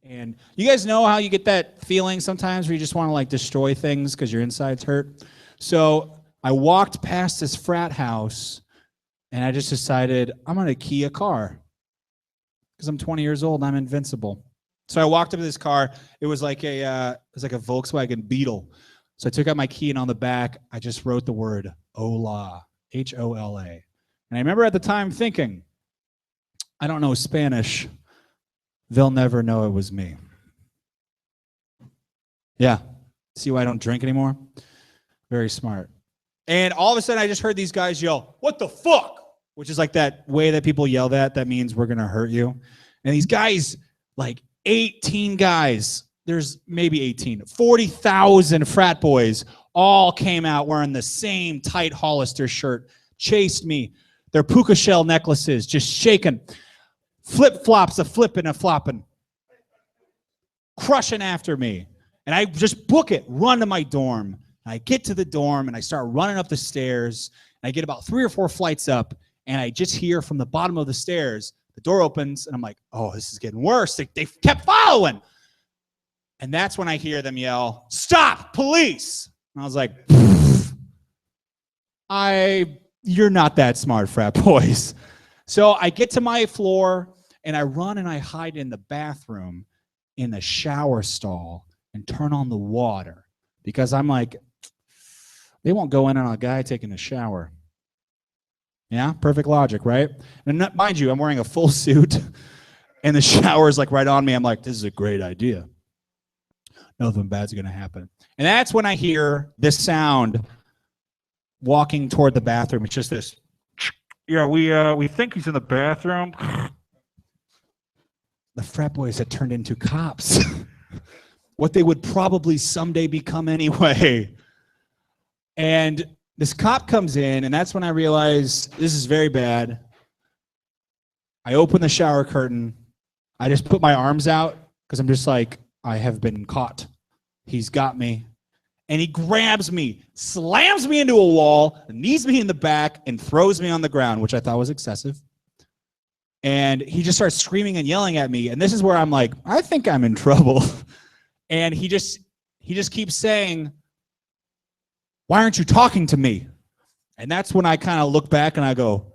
And you guys know how you get that feeling sometimes where you just want to like destroy things because your insides hurt? So I walked past this frat house and I just decided I'm going to key a car because I'm 20 years old and I'm invincible. So I walked up to this car. It was like a Volkswagen Beetle. So I took out my key and on the back, I just wrote the word Hola, Hola. And I remember at the time thinking, I don't know Spanish. They'll never know it was me. Yeah. See why I don't drink anymore? Very smart. And all of a sudden, I just heard these guys yell, "What the fuck?" Which is like that way that people yell that means we're going to hurt you. And these guys, like 18 guys, there's maybe 18, 40,000 frat boys all came out wearing the same tight Hollister shirt, chased me. Their puka shell necklaces just shaking. Flip-flops a flipping and flopping, crushing after me. And I just book it, run to my dorm. And I get to the dorm and I start running up the stairs. And I get about 3 or 4 flights up and I just hear from the bottom of the stairs, the door opens and I'm like, oh, this is getting worse. They kept following. And that's when I hear them yell, "Stop, police!" And I was like, you're not that smart, frat boys. So I get to my floor and I run and I hide in the bathroom in the shower stall and turn on the water because I'm like, they won't go in on a guy taking a shower. Yeah, perfect logic, right? And mind you, I'm wearing a full suit and the shower is like right on me. I'm like, this is a great idea. Nothing bad's going to happen. And that's when I hear this sound walking toward the bathroom. It's just this. Yeah, we think he's in the bathroom. The frat boys had turned into cops. What they would probably someday become anyway. And this cop comes in, and that's when I realize this is very bad. I open the shower curtain. I just put my arms out because I'm just like, I have been caught. He's got me. And he grabs me, slams me into a wall, knees me in the back, and throws me on the ground, which I thought was excessive. And he just starts screaming and yelling at me. And this is where I'm like, I think I'm in trouble. And he just keeps saying, "Why aren't you talking to me?" And that's when I kind of look back and I go,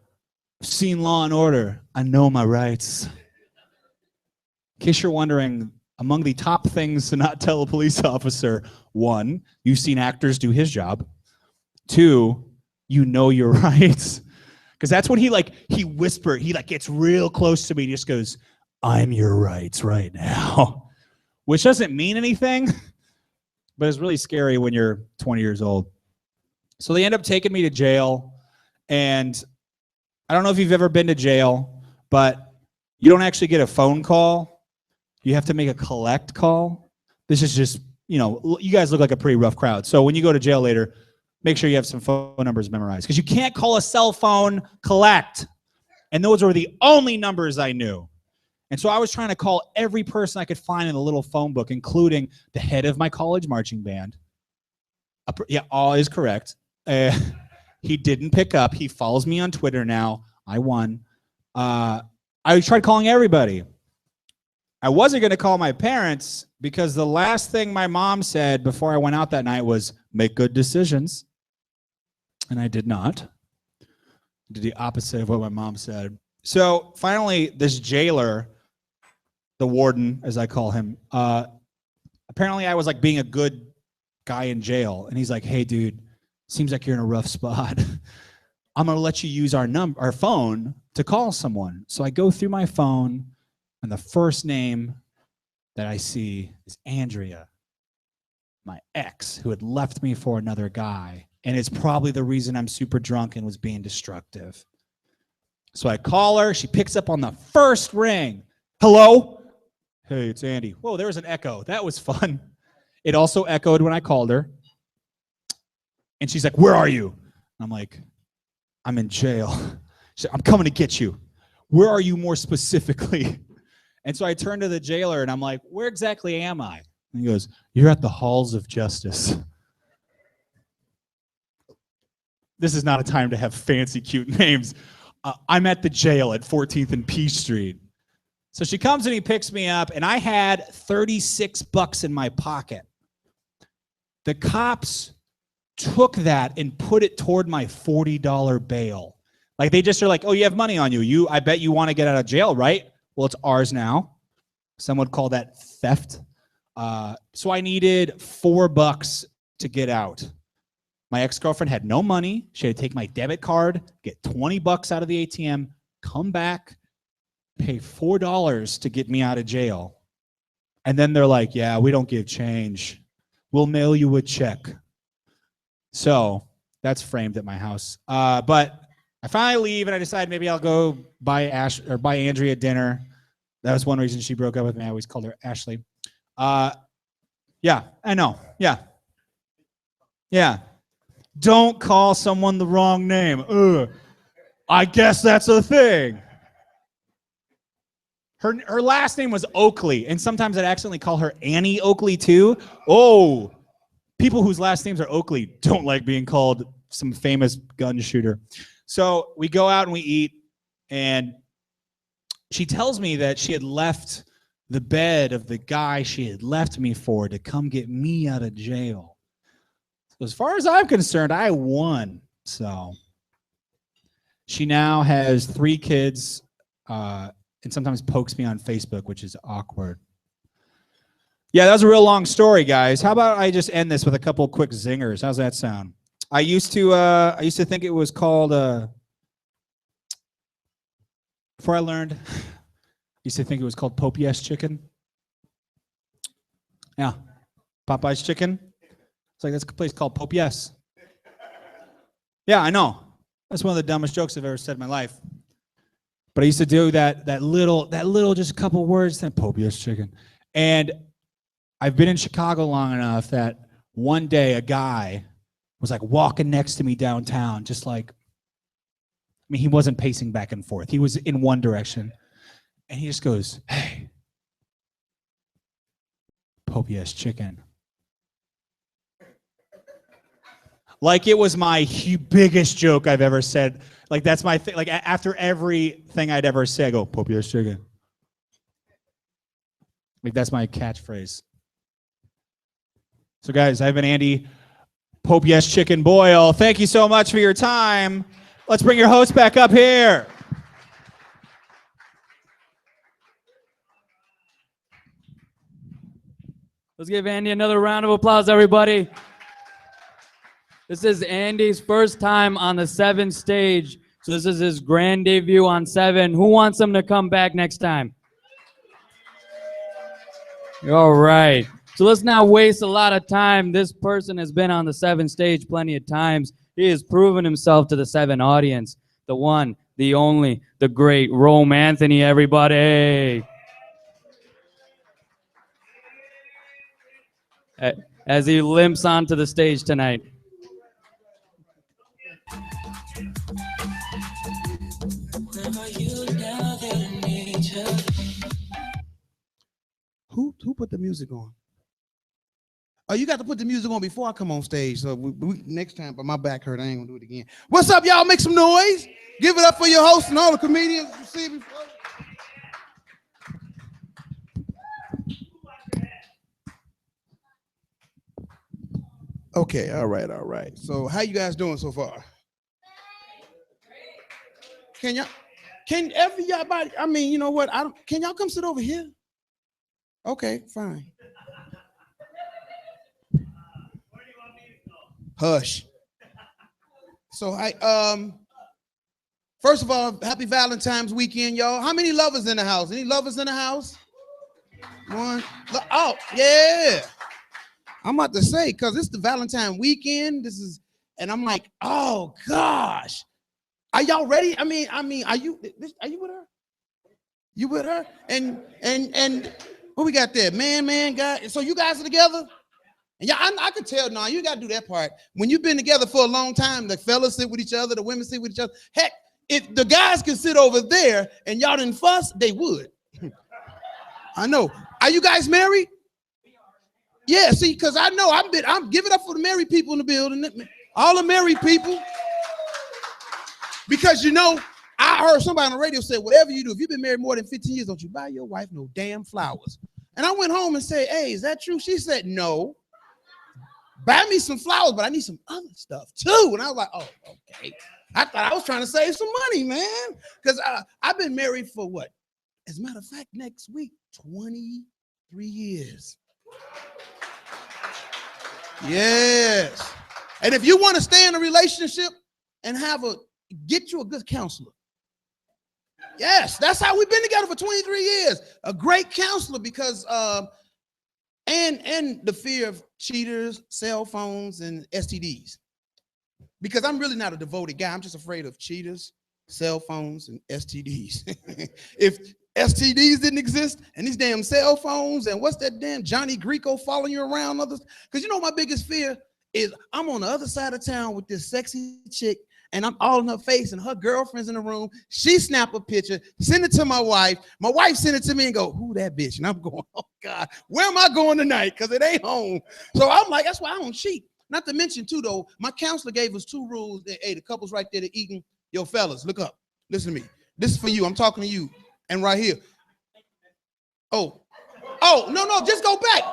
I've seen Law and Order. I know my rights. In case you're wondering, among the top things to not tell a police officer, 1, you've seen actors do his job. 2, you know your rights. Because that's when he whispered, he gets real close to me and just goes, "I'm your rights right now." Which doesn't mean anything, but it's really scary when you're 20 years old. So they end up taking me to jail. And I don't know if you've ever been to jail, but you don't actually get a phone call. You have to make a collect call. This is just, you guys look like a pretty rough crowd. So when you go to jail later, make sure you have some phone numbers memorized because you can't call a cell phone collect. And those were the only numbers I knew. And so I was trying to call every person I could find in the little phone book, including the head of my college marching band. Yeah, all is correct. He didn't pick up. He follows me on Twitter now. I won. I tried calling everybody. I wasn't going to call my parents because the last thing my mom said before I went out that night was, "Make good decisions." And I did not. I did the opposite of what my mom said. So finally, this jailer, the warden, as I call him, apparently I was like being a good guy in jail. And he's like, "Hey, dude, seems like you're in a rough spot. I'm going to let you use our phone to call someone." So I go through my phone, and the first name that I see is Andrea, my ex, who had left me for another guy. And it's probably the reason I'm super drunk and was being destructive. So I call her. She picks up on the first ring. "Hello?" "Hey, it's Andy." Whoa, there was an echo. That was fun. It also echoed when I called her. And she's like, "Where are you?" I'm like, "I'm in jail." She said, "I'm coming to get you." "Where are you more specifically?" And so I turned to the jailer and I'm like, "Where exactly am I?" And he goes, "You're at the halls of justice." This is not a time to have fancy, cute names. I'm at the jail at 14th and P Street. So she comes and he picks me up, and I had $36 in my pocket. The cops took that and put it toward my $40 bail. Like, they just are like, oh, you have money on you. I bet you want to get out of jail, right? Well, it's ours now. Some would call that theft. So I needed $4 to get out. My ex-girlfriend had no money. She had to take my debit card, get $20 out of the ATM, come back, pay $4 to get me out of jail. And then they're like, yeah, we don't give change. We'll mail you a check. So that's framed at my house. But I finally leave, and I decide maybe I'll go buy Andrea dinner. That was one reason she broke up with me. I always called her Ashley. Yeah, I know. Yeah. Don't call someone the wrong name. Ugh. I guess that's a thing. Her last name was Oakley, and sometimes I'd accidentally call her Annie Oakley too. Oh, people whose last names are Oakley don't like being called some famous gun shooter. So we go out and we eat, and she tells me that she had left the bed of the guy she had left me for to come get me out of jail. So as far as I'm concerned, I won. So she now has 3 kids, and sometimes pokes me on Facebook, which is awkward. Yeah, that was a real long story, guys. How about I just end this with a couple quick zingers? How's that sound? I used to think it was called before I learned, I used to think it was called Popeye's chicken. Yeah, Popeye's chicken. It's like, that's a place called Popeye's. Yeah, I know. That's one of the dumbest jokes I've ever said in my life. But I used to do that little just a couple words, then Popeye's chicken. And I've been in Chicago long enough that one day a guy was like walking next to me downtown, just like, I mean, he wasn't pacing back and forth. He was in one direction. And he just goes, hey, Popeye's chicken. Like it was my biggest joke I've ever said. Like that's my thing. Like after everything I'd ever say, I go, Popeye's chicken. Like that's my catchphrase. So guys, I've been Andy, Popeye's Chicken Boyle. Thank you so much for your time. Let's bring your host back up here. Let's give Andy another round of applause, everybody. This is Andy's first time on the 7 stage. So this is his grand debut on 7. Who wants him to come back next time? All right. So let's not waste a lot of time. This person has been on the 7 stage plenty of times. He has proven himself to the 7 audience. The one, the only, the great Rome Anthony, everybody. As he limps onto the stage tonight. Who put the music on? Oh, you got to put the music on before I come on stage. So next time, but my back hurt. I ain't gonna do it again. What's up, y'all? Make some noise. Give it up for your host and all the comedians you see before. Okay, all right. So how you guys doing so far? Can everybody, I mean, you know what? Can y'all come sit over here? Okay, fine. Hush. So first of all, happy Valentine's weekend, y'all. How many lovers in the house? Any lovers in the house? One. Oh, yeah. I'm about to say, because it's the Valentine weekend. And I'm like, oh gosh. Are y'all ready? I mean, are you with her? You with her? And what we got there? Man, guy. So you guys are together? And yeah, I could tell now, you gotta do that part. When you've been together for a long time, the fellas sit with each other, the women sit with each other. Heck, if the guys could sit over there and y'all didn't fuss, they would. I know. Are you guys married? Yeah, see, because I know I'm giving up for the married people in the building. All the married people. Because you know, I heard somebody on the radio say, whatever you do, if you've been married more than 15 years, don't you buy your wife no damn flowers. And I went home and said, hey, is that true? She said, no. Buy me some flowers, but I need some other stuff too. And I was like, oh, okay. I thought I was trying to save some money, man. Because I've been married for what? As a matter of fact, next week, 23 years. Yes. And if you want to stay in a relationship and get you a good counselor. Yes, that's how we've been together for 23 years. A great counselor because and the fear of cheaters, cell phones, and STDs. Because I'm really not a devoted guy. I'm just afraid of cheaters, cell phones, and STDs. If STDs didn't exist and these damn cell phones and what's that damn Johnny Greco following you around others? Because you know my biggest fear is I'm on the other side of town with this sexy chick and I'm all in her face and her girlfriend's in the room. She snap a picture, send it to my wife. My wife send it to me and go, who that bitch? And I'm going, oh God, where am I going tonight? Because it ain't home. So I'm like, that's why I don't cheat. Not to mention too though, my counselor gave us 2 rules. Hey, the couples right there, they're eating. Yo, fellas, look up. Listen to me. This is for you. I'm talking to you. And right here. Oh, no, just go back.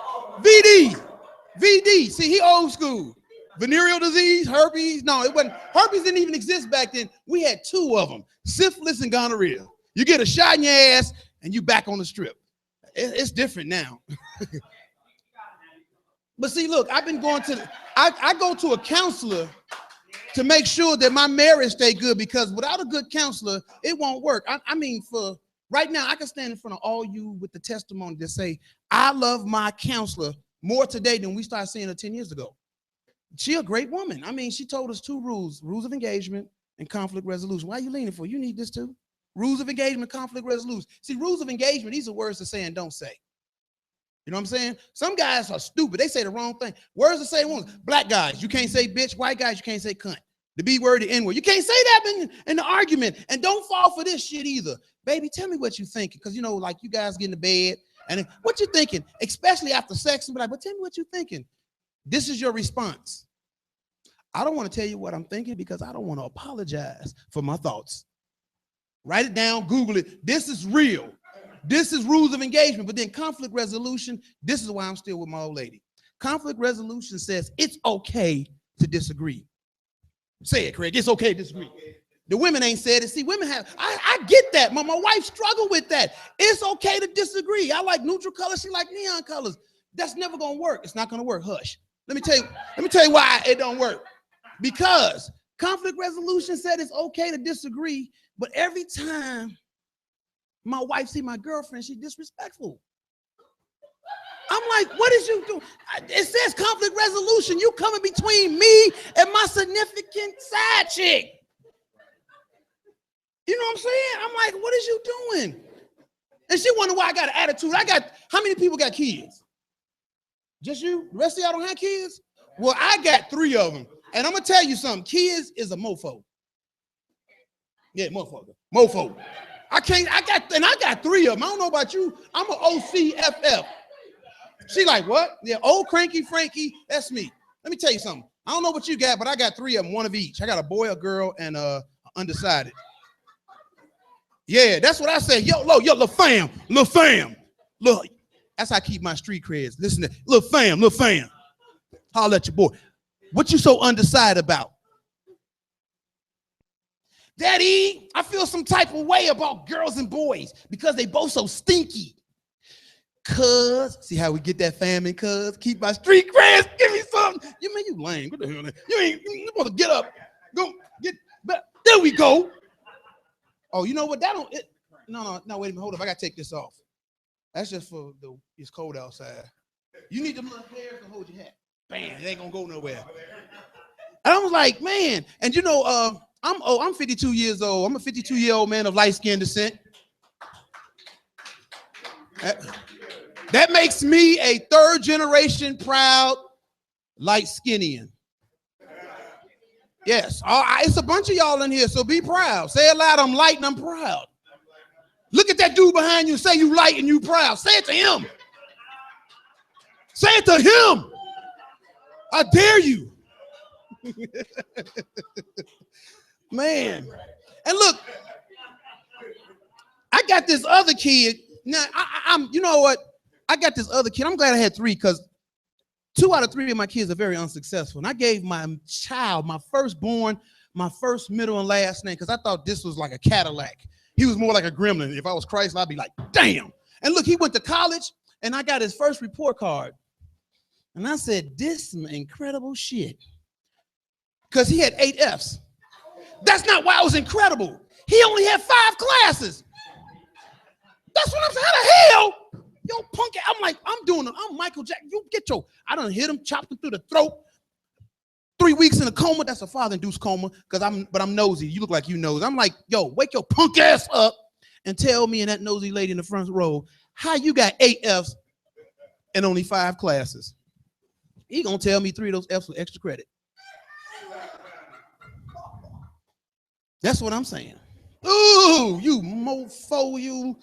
VD. See, he old school. Venereal disease, herpes. No, it wasn't. Herpes didn't even exist back then. We had 2 of them, syphilis and gonorrhea. You get a shot in your ass and you back on the strip. It's different now. But see, look, I've been going to, I go to a counselor to make sure that my marriage stay good because without a good counselor, it won't work. I mean, for right now, I can stand in front of all you with the testimony to say, I love my counselor more today than we started seeing her 10 years ago. She a great woman. I mean, she told us 2 rules of engagement and conflict resolution. Why are you leaning for? You need this too. Rules of engagement, conflict resolution. See, rules of engagement, these are words to say and don't say. You know what I'm saying? Some guys are stupid. They say the wrong thing. Words to say ones. Black guys, you can't say bitch. White guys, you can't say cunt. The B word, the N word. You can't say that in the argument. And don't fall for this shit either. Baby, tell me what you thinking. Because, you know, like you guys get in the bed. And what you thinking? Especially after sex. And be like, but tell me what you thinking. This is your response. I don't want to tell you what I'm thinking because I don't want to apologize for my thoughts. Write it down. Google it. This is real. This is rules of engagement. But then conflict resolution, this is why I'm still with my old lady. Conflict resolution says it's okay to disagree. Say it, Craig. It's okay to disagree. The women ain't said it. See, women have, I get that. My wife struggled with that. It's okay to disagree. I like neutral colors. She like neon colors. That's never going to work. It's not going to work. Hush. Let me tell you why it don't work. Because conflict resolution said it's okay to disagree, but every time my wife see my girlfriend, she's disrespectful. I'm like, what is you doing? It says conflict resolution. You coming between me and my significant side chick. You know what I'm saying? I'm like, what is you doing? And she wonder why I got an attitude. How many people got kids? Just you? The rest of y'all don't have kids? Well, I got 3 of them. And I'm going to tell you something. Kids is a mofo. Yeah, mofo. I got 3 of them. I don't know about you. I'm an OCFF. She like, what? Yeah, old cranky Frankie, that's me. Let me tell you something. I don't know what you got, but I got 3 of them, 1 of each. I got a boy, a girl, and undecided. Yeah, that's what I say. Yo, little fam. Look, that's how I keep my street creds. Listen to little fam. Holler at your boy. What you so undecided about? Daddy, I feel some type of way about girls and boys because they both so stinky. Cuz, see how we get that family, cuz? Keep my street creds, give me something. You mean you lame? What the hell? You want to get up. Go get, but there we go. Oh, you know what? No, wait a minute, hold up. I gotta take this off. That's just for it's cold outside. You need them little hairs to hold your hat. Bam, it ain't gonna go nowhere. And I was like, man, and you know, I'm 52 years old. I'm a 52-year-old man of light-skinned descent. That makes me a 3rd-generation proud light-skinnian. Yes, it's a bunch of y'all in here, so be proud. Say it loud, I'm light and I'm proud. Look at that dude behind you, say you light and you proud. Say it to him. Say it to him. I dare you. Man. And look, got this other kid. Now, I'm, you know what? I got this other kid. I'm glad I had 3 because 2 out of 3 of my kids are very unsuccessful. And I gave my child, my firstborn, my first, middle, and last name because I thought this was like a Cadillac. He was more like a gremlin. If I was Chrysler, I'd be like, damn. And look, he went to college, and I got his first report card. And I said, this is incredible shit. Because he had 8 Fs. That's not why it was incredible. He only had 5 classes. That's what I'm saying. How the hell? Yo, punk. I'm like, I'm Michael Jackson. You get your, I done hit him, chopped him through the throat. 3 weeks in a coma. That's a father-induced coma. But I'm nosy. You look like you knows. I'm like, yo, wake your punk ass up and tell me and that nosy lady in the front row how you got 8 Fs and only 5 classes. He gonna tell me 3 of those Fs with extra credit. That's what I'm saying. Ooh, you mofo, you.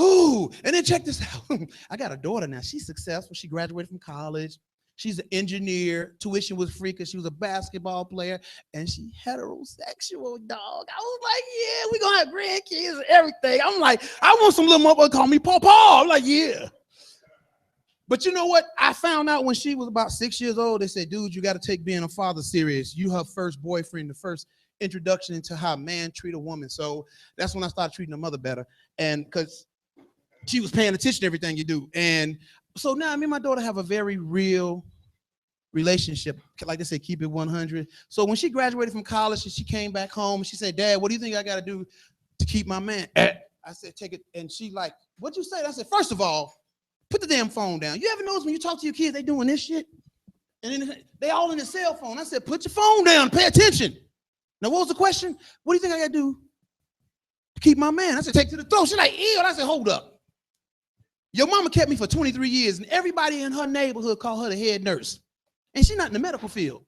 Ooh, and then check this out. I got a daughter now. She's successful. She graduated from college. She's an engineer. Tuition was free because she was a basketball player, and she heterosexual, dog. I was like, yeah, we gonna have grandkids and everything. I'm like, I want some little motherfucker call me Pawpaw. I'm like, yeah. But you know what? I found out when she was about 6 years old, they said, dude, you got to take being a father serious. You her first boyfriend, the first introduction into how a man treat a woman. So that's when I started treating a mother better. And because she was paying attention to everything you do. And so now me and my daughter have a very real relationship. Like they say, keep it 100. So when she graduated from college and she came back home, she said, Dad, what do you think I got to do to keep my man? I said, take it. And she like, what'd you say? I said, first of all, put the damn phone down. You ever notice when you talk to your kids, they doing this shit? And then they all in the cell phone. I said, put your phone down, pay attention. Now, what was the question? What do you think I got to do to keep my man? I said, take to the throat. She's like, ew. And I said, hold up. Your mama kept me for 23 years, and everybody in her neighborhood called her the head nurse. And she's not in the medical field.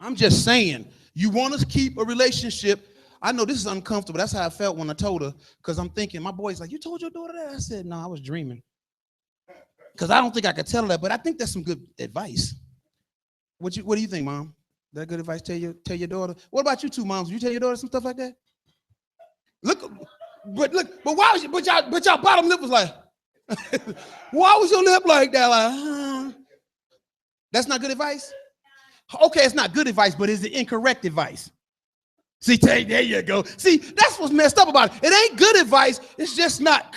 I'm just saying, you want to keep a relationship. I know this is uncomfortable. That's how I felt when I told her, because I'm thinking, my boy's like, you told your daughter that? I said, no, I was dreaming. Because I don't think I could tell her that, but I think that's some good advice. What do you think, Mom? That good advice? Tell your daughter. What about you two moms? You tell your daughter some stuff like that? But why was but y'all bottom lip was like, why was your lip like that? Like, That's not good advice? Okay, it's not good advice, but is it incorrect advice? See, there you go. See, that's what's messed up about it. It ain't good advice. It's just not.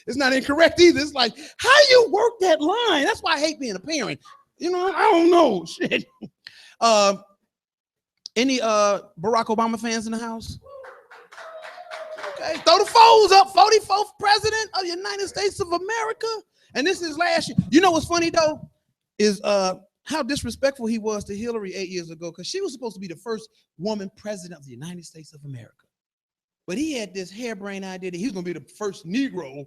It's not incorrect either. It's like, how you work that line? That's why I hate being a parent. You know, I don't know. Shit. Any Barack Obama fans in the house? Okay, throw the foes up. 44th president of the United States of America. And this is last year. You know what's funny though? Is how disrespectful he was to Hillary 8 years ago, because she was supposed to be the first woman president of the United States of America. But he had this harebrained idea that he was going to be the first Negro,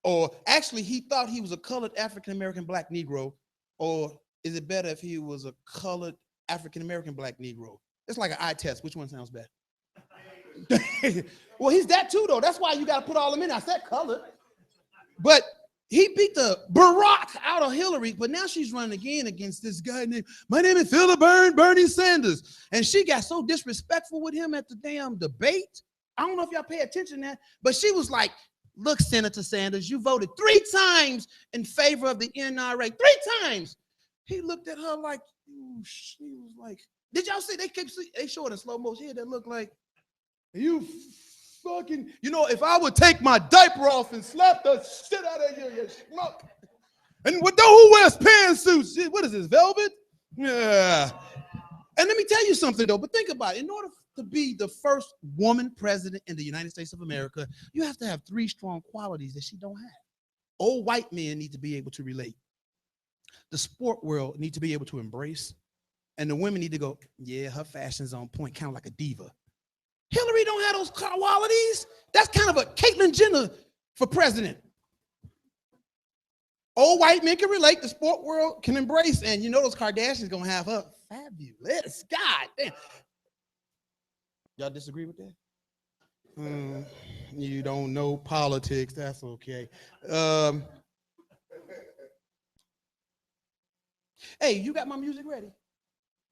or actually he thought he was a colored African-American black Negro, or is it better if he was a colored African-American black Negro? It's like an eye test. Which one sounds better? Well, he's that too, though. That's why you got to put all them in. I said colored. But he beat the Barack out of Hillary, but now she's running again against this guy named, my name is Philip Bernie Sanders. And she got so disrespectful with him at the damn debate. I don't know if y'all pay attention to that, but she was like, look, Senator Sanders, you voted 3 times in favor of the NRA, 3 times. He looked at her like, she was like, did y'all see, they showed it in slow motion here that looked like, you fucking, you know, if I would take my diaper off and slap the shit out of you schmuck. And who wears pantsuits? What is this, velvet? Yeah. And let me tell you something though, but think about it. In order to be the first woman president in the United States of America, you have to have 3 strong qualities that she don't have. Old white men need to be able to relate. The sport world need to be able to embrace. And the women need to go, yeah, her fashion's on point, kind of like a diva. Hillary don't have those qualities. That's kind of a Caitlyn Jenner for president. Old white men can relate, the sport world can embrace, and you know those Kardashians gonna have her fabulous. God damn. Y'all disagree with that? You don't know politics, that's okay. Hey, you got my music ready?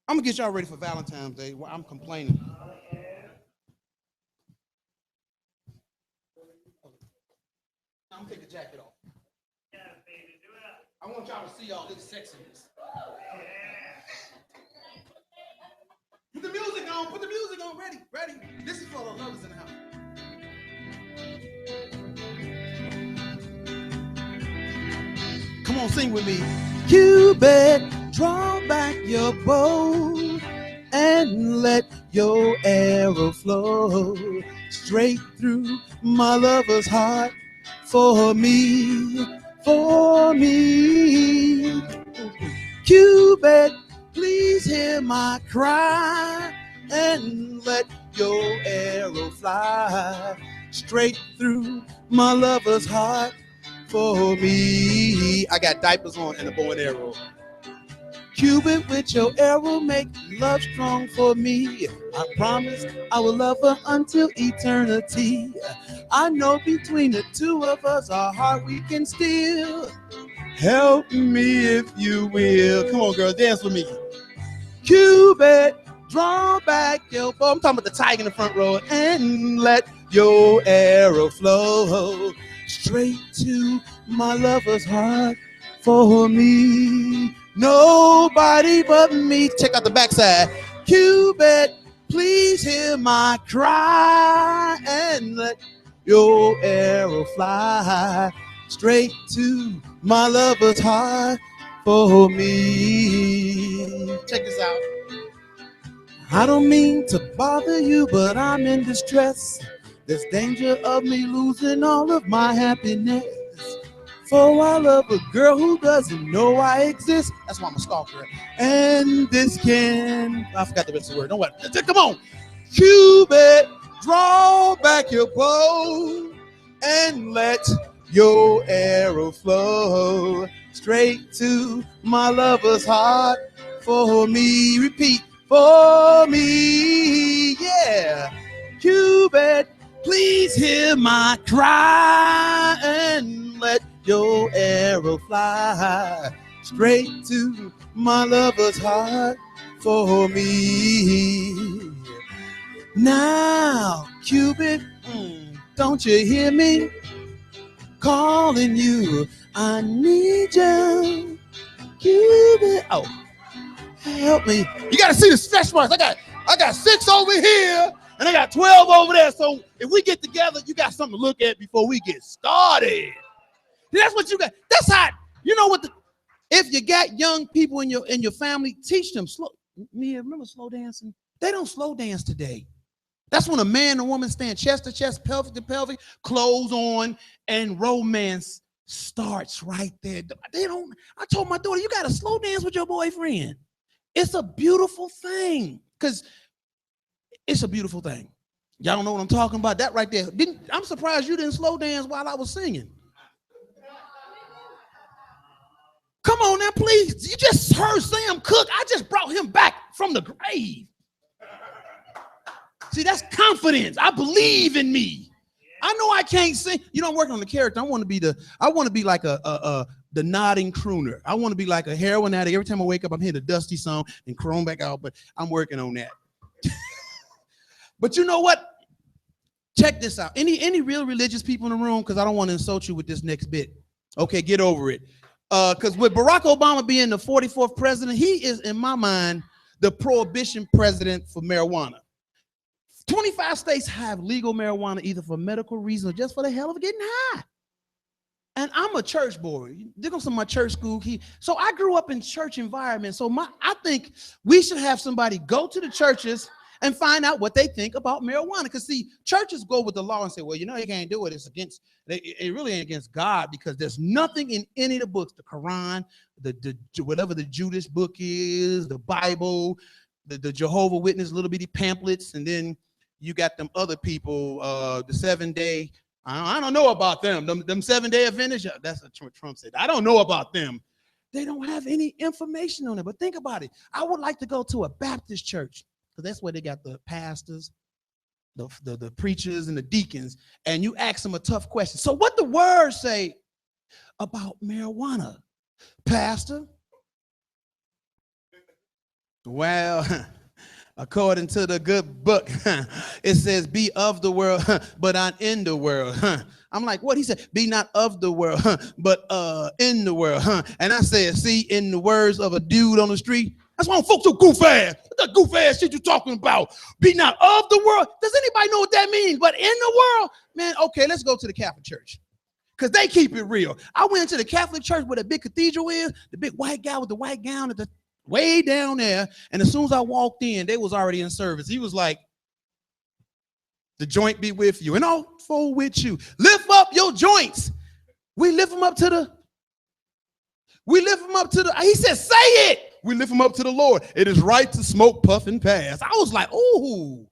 I'm gonna get y'all ready for Valentine's Day. Well, I'm complaining. I'm gonna take the jacket off. I want y'all to see all this sexiness. Put the music on. Put the music on. Ready. Ready. This is for the lovers in the house. Come on, sing with me. Cupid, draw back your bow and let your arrow flow straight through my lover's heart for me, for me. Cupid, please hear my cry and let your arrow fly straight through my lover's heart for me. I got diapers on and a bow and arrow. Cupid, with your arrow, make love strong for me. I promise I will love her until eternity. I know between the two of us, our heart we can steal. Help me if you will. Come on, girl, dance with me. Cupid, draw back your bow. I'm talking about the tiger in the front row. And let your arrow flow straight to my lover's heart for me. Nobody but me. Check out the backside. Cupid, please hear my cry and let your arrow fly straight to my lover's heart for me. Check this out. I don't mean to bother you, but I'm in distress. There's danger of me losing all of my happiness. For I love a girl who doesn't know I exist. That's why I'm a stalker. And this can, I forgot the rest of the word. Don't worry. Come on. Cupid, draw back your bow and let your arrow flow straight to my lover's heart for me. Repeat, for me. Yeah. Cupid, please hear my cry and let your arrow fly straight to my lover's heart for me. Now, Cupid, don't you hear me calling you? I need you, Cupid. Oh, help me. You got to see the stretch marks. I got 6 over here and I got 12 over there. So if we get together, you got something to look at before we get started. That's what you got. That's how, you know what, if you got young people in your family, teach them slow. Mia, remember slow dancing? They don't slow dance today. That's when a man and a woman stand chest to chest, pelvic to pelvic, clothes on, and romance starts right there. They don't, I told my daughter, you got to slow dance with your boyfriend. It's a beautiful thing, because it's a beautiful thing. Y'all don't know what I'm talking about? That right there. I'm surprised you didn't slow dance while I was singing. Come on now, please. You just heard Sam Cooke. I just brought him back from the grave. See, that's confidence. I believe in me. I know I can't sing. You know, I'm working on the character. I want to be like the nodding crooner. I want to be like a heroin addict. Every time I wake up, I'm hearing a dusty song and crone back out, but I'm working on that. But you know what? Check this out. Any real religious people in the room? Because I don't want to insult you with this next bit. Okay, get over it. Because with Barack Obama being the 44th president, he is, in my mind, the prohibition president for marijuana. 25 states have legal marijuana either for medical reasons or just for the hell of getting high. And I'm a church boy. There goes some of my church school. So I grew up in church environment. So I think we should have somebody go to the churches and find out what they think about marijuana. Because see, churches go with the law and say, well, you know, you can't do it. It's against, it really ain't against God, because there's nothing in any of the books, the Quran, the whatever the Judas book is, the Bible, the Jehovah Witness little bitty pamphlets, and then you got them other people, the 7-day, I don't know about them. Them 7-day Adventists, that's what Trump said. I don't know about them. They don't have any information on it. But think about it. I would like to go to a Baptist church, because that's where they got the pastors, the preachers, and the deacons, and you ask them a tough question. So what the word say about marijuana, Pastor? Well, According to the good book, it says, be of the world, but not in the world. I'm like, what? He said, be not of the world, but in the world. And I said, see, in the words of a dude on the street, that's why folks so goof ass. What that goof ass shit you talking about? Be not of the world. Does anybody know what that means? But in the world? Man, okay, let's go to the Catholic Church. Because they keep it real. I went to the Catholic Church where the big cathedral is, the big white guy with the white gown at the way down there. And as soon as I walked in, they was already in service. He was like, the joint be with you and also with you. Lift up your joints. We lift them up to the, he said, say it. We lift them up to the Lord. It is right to smoke, puff, and pass. I was like, ooh,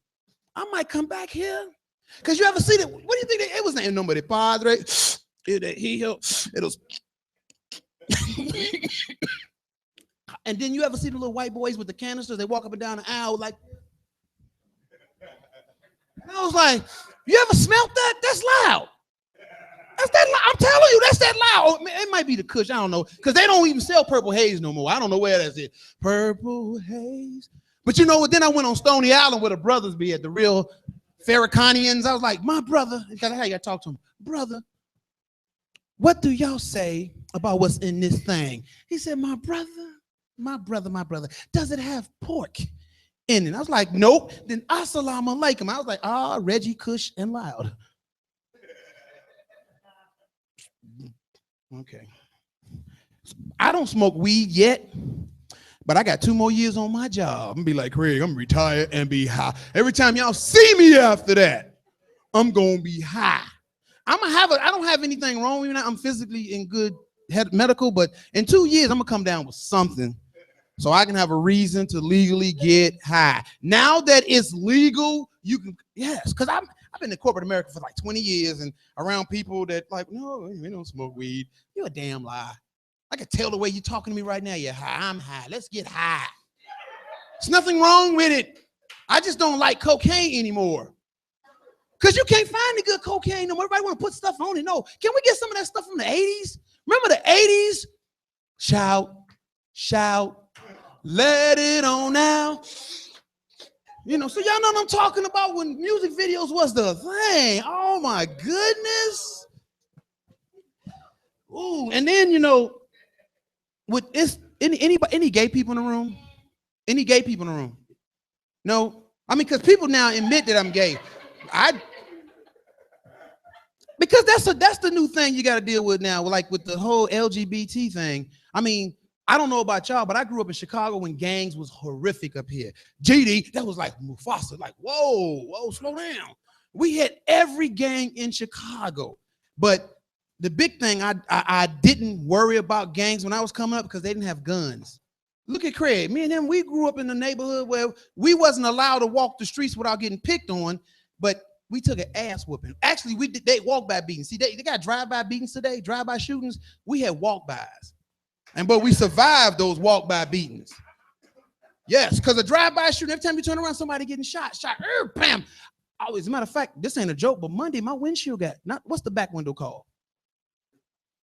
I might come back here. Because you ever see that? What do you think? It was in nombre de Padre. It was. And then you ever see the little white boys with the canisters? They walk up and down the aisle like. And I was like, you ever smelt that? That's loud. That's that loud. I'm telling you, that's that loud. It might be the Kush. I don't know. Because they don't even sell Purple Haze no more. I don't know where that's it. Purple Haze. But you know what? Then I went on Stony Island where the brothers be at, the real Farrakonians. I was like, my brother, because how you got to talk to him. Brother, what do y'all say about what's in this thing? He said, my brother, does it have pork in it? I was like, nope. Then assalamu alaikum. I was like, Reggie, Kush, and Loud. Okay. I don't smoke weed yet, but I got 2 more years on my job. I'm gonna be like, Craig, I'm retired and be high. Every time y'all see me after that, I'm gonna be high. I don't have anything wrong with me. I'm physically in good medical, but in 2 years, I'm gonna come down with something so I can have a reason to legally get high. Now that it's legal, you can, yes, because I've been in corporate America for like 20 years and around people that like, no, we don't smoke weed. You're a damn lie. I can tell the way you're talking to me right now. You're high. I'm high. Let's get high. There's nothing wrong with it. I just don't like cocaine anymore. Because you can't find any good cocaine no more. Everybody want to put stuff on it. No. Can we get some of that stuff from the 80s? Remember the 80s? Shout, shout, let it on now. You know, so y'all know what I'm talking about when music videos was the thing. Oh my goodness. Ooh, and then, you know, with any gay people in the room? Any gay people in the room? No? I mean, because people now admit that I'm gay. Because that's the new thing you got to deal with now, like with the whole LGBT thing. I mean, I don't know about y'all, but I grew up in Chicago when gangs was horrific up here. GD, that was like Mufasa, like, whoa, slow down. We had every gang in Chicago. But the big thing, I didn't worry about gangs when I was coming up because they didn't have guns. Look at Craig. Me and him, we grew up in a neighborhood where we wasn't allowed to walk the streets without getting picked on, but we took an ass whooping. Actually, they walk-by beatings. See, they got drive-by beatings today, drive-by shootings. We had walk-bys. But we survived those walk-by beatings. Yes, because a drive-by shooting, every time you turn around, somebody getting shot, bam. Oh, as a matter of fact, this ain't a joke, but Monday, my windshield what's the back window called?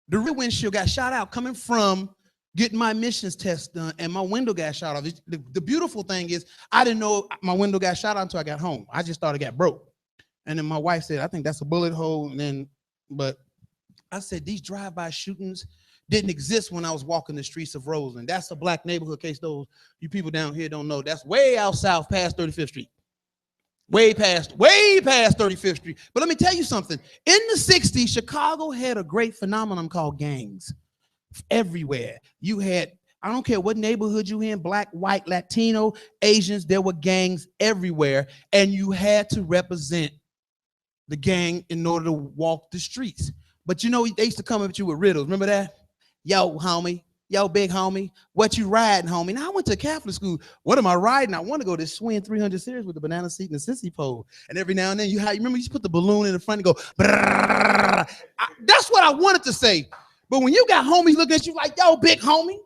The rear windshield got shot out coming from getting my emissions test done, and my window got shot off. The beautiful thing is, I didn't know my window got shot out until I got home. I just thought it got broke. And then my wife said, I think that's a bullet hole. But I said, these drive-by shootings didn't exist when I was walking the streets of Roseland. That's a black neighborhood case. Those you people down here don't know. That's way out south past 35th Street. Way past 35th Street. But let me tell you something. In the 60s, Chicago had a great phenomenon called gangs. Everywhere. You had, I don't care what neighborhood you in, black, white, Latino, Asians, there were gangs everywhere. And you had to represent the gang in order to walk the streets. But you know, they used to come up at you with riddles. Remember that? Yo, homie. Yo, big homie. What you riding, homie? Now, I went to Catholic school. What am I riding? I want to go to Swing 300 series with the banana seat and the sissy pole. And every now and then, you remember you just put the balloon in the front and go, that's what I wanted to say. But when you got homies looking at you like, yo, big homie,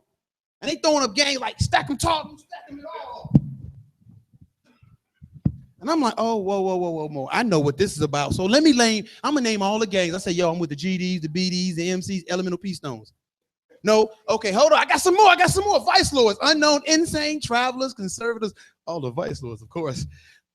and they throwing up gang like stack them tall, stack them all. And I'm like, oh, whoa. I know what this is about. So I'm going to name all the gangs. I say, yo, I'm with the GDs, the BDs, the MCs, Elemental P Stones. No. Okay, hold on. I got some more. Vice lords, unknown, insane, travelers, conservatives, all the vice lords, of course.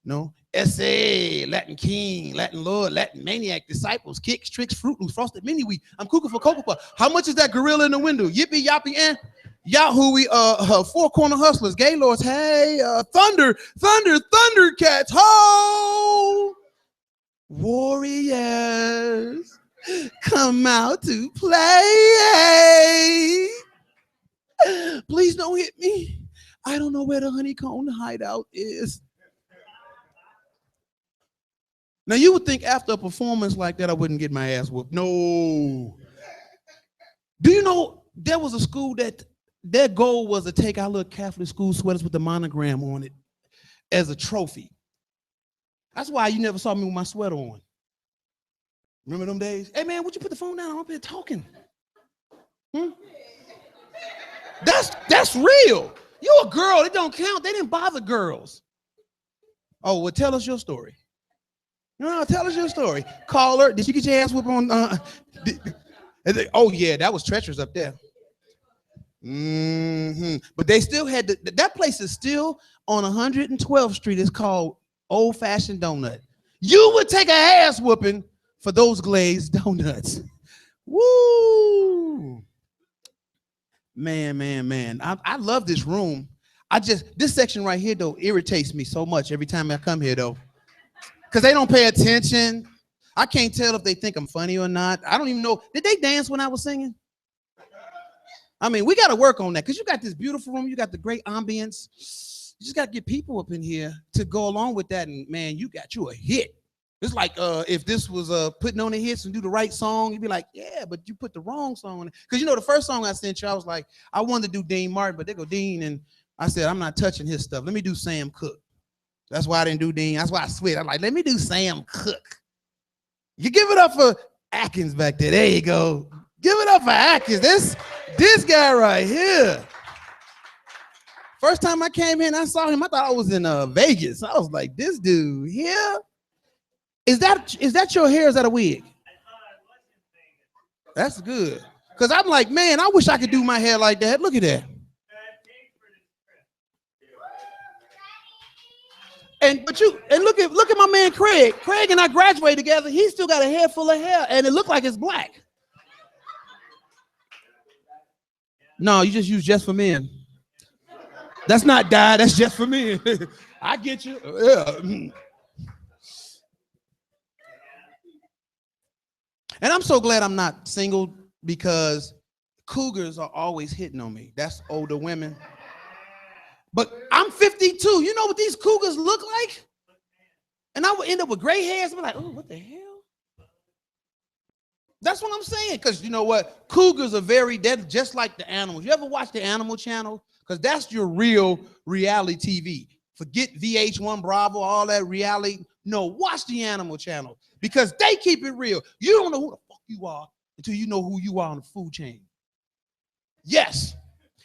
No. S.A., Latin king, Latin lord, Latin maniac, disciples, kicks, tricks, fruit loops, frosted mini wheat. I'm cuckoo for cocoa puff. How much is that gorilla in the window? Yippee, yappy, and Yahoo! Four corner hustlers, gaylords. Hey, thunder, thundercats. Ho! Warriors, come out to play. Please don't hit me. I don't know where the honeycomb hideout is. Now, you would think after a performance like that, I wouldn't get my ass whooped. No. Do you know there was a school that their goal was to take our little Catholic school sweaters with the monogram on it as a trophy? That's why you never saw me with my sweater on. Remember them days? Hey, man, would you put the phone down? I'm up here talking. That's real. You a girl. It don't count. They didn't bother girls. Oh, well, tell us your story. No, tell us your story. Call her. Did you get your ass whooped on? Oh, yeah, that was treacherous up there. But they still had that place is still on 112th Street. It's called Old Fashioned Donut. You would take a ass whooping for those glazed donuts. Woo! Man. I love this room. This section right here, though, irritates me so much every time I come here, though. Because they don't pay attention. I can't tell if they think I'm funny or not. I don't even know. Did they dance when I was singing? I mean, we got to work on that because you got this beautiful room. You got the great ambience. You just got to get people up in here to go along with that. And, man, you got you a hit. It's like if this was putting on the hits and do the right song, you'd be like, yeah, but you put the wrong song on it. Because, you know, the first song I sent you, I was like, I wanted to do Dean Martin, but they go Dean. And I said, I'm not touching his stuff. Let me do Sam Cooke. That's why I didn't do Dean. That's why I switched. I'm like, let me do Sam Cooke. You give it up for Atkins back there. There you go. Give it up for Atkins. This guy right here. First time I came in, I saw him. I thought I was in Vegas. I was like, this dude here. Is that your hair? Or is that a wig? That's good. Because I'm like, man, I wish I could do my hair like that. Look at that. And look at my man Craig. Craig and I graduated together. He still got a head full of hair, and it looked like it's black. No, you just use just for men. That's not dye. That's just for men. I get you. Yeah. And I'm so glad I'm not single because cougars are always hitting on me. That's older women. But I'm 52. You know what these cougars look like? And I would end up with gray hairs. I'm like, oh, what the hell? That's what I'm saying. Because you know what? Cougars are they're just like the animals. You ever watch the Animal Channel? Because that's your real reality TV. Forget VH1 Bravo, all that reality. No, watch the Animal Channel. Because they keep it real. You don't know who the fuck you are until you know who you are on the food chain. Yes.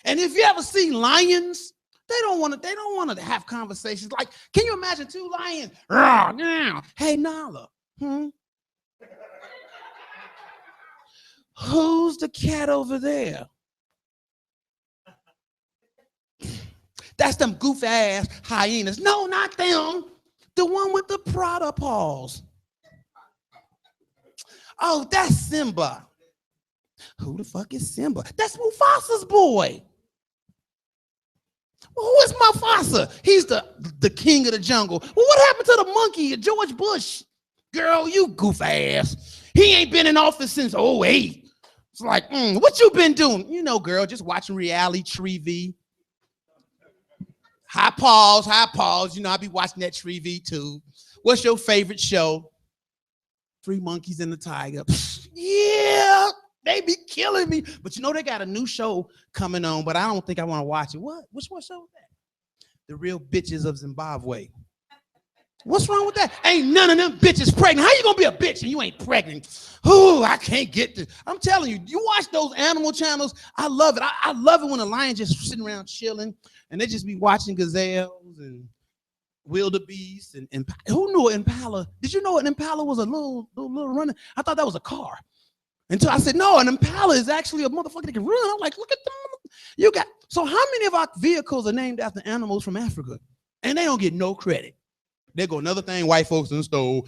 And if you ever see lions, they don't want to have conversations. Like, can you imagine two lions? Hey, Nala. Who's the cat over there? That's them goofy ass hyenas. No, not them. The one with the Prada paws. Oh, that's Simba. Who the fuck is Simba? That's Mufasa's boy. Well, who is Mufasa? He's the king of the jungle. Well, what happened to the monkey, George Bush? Girl, you goof ass. He ain't been in office since 2008. It's like, what you been doing? You know, girl, just watching reality TV. High pause. You know, I be watching that TV too. What's your favorite show? Three Monkeys and the Tiger. Yeah, they be killing me. But you know, they got a new show coming on, but I don't think I want to watch it. What? What show is that? The Real Bitches of Zimbabwe. What's wrong with that? Ain't none of them bitches pregnant. How you gonna be a bitch and you ain't pregnant? Ooh, I can't get this. I'm telling you, you watch those animal channels. I love it. I love it when a lion just sitting around chilling and they just be watching gazelles and wildebeest and who knew an impala? Did you know an impala was a little runner? I thought that was a car. Until I said, no, an Impala is actually a motherfucker that can run. I'm like, look at them. You got, so how many of our vehicles are named after animals from Africa? And they don't get no credit. There go another thing white folks in stole.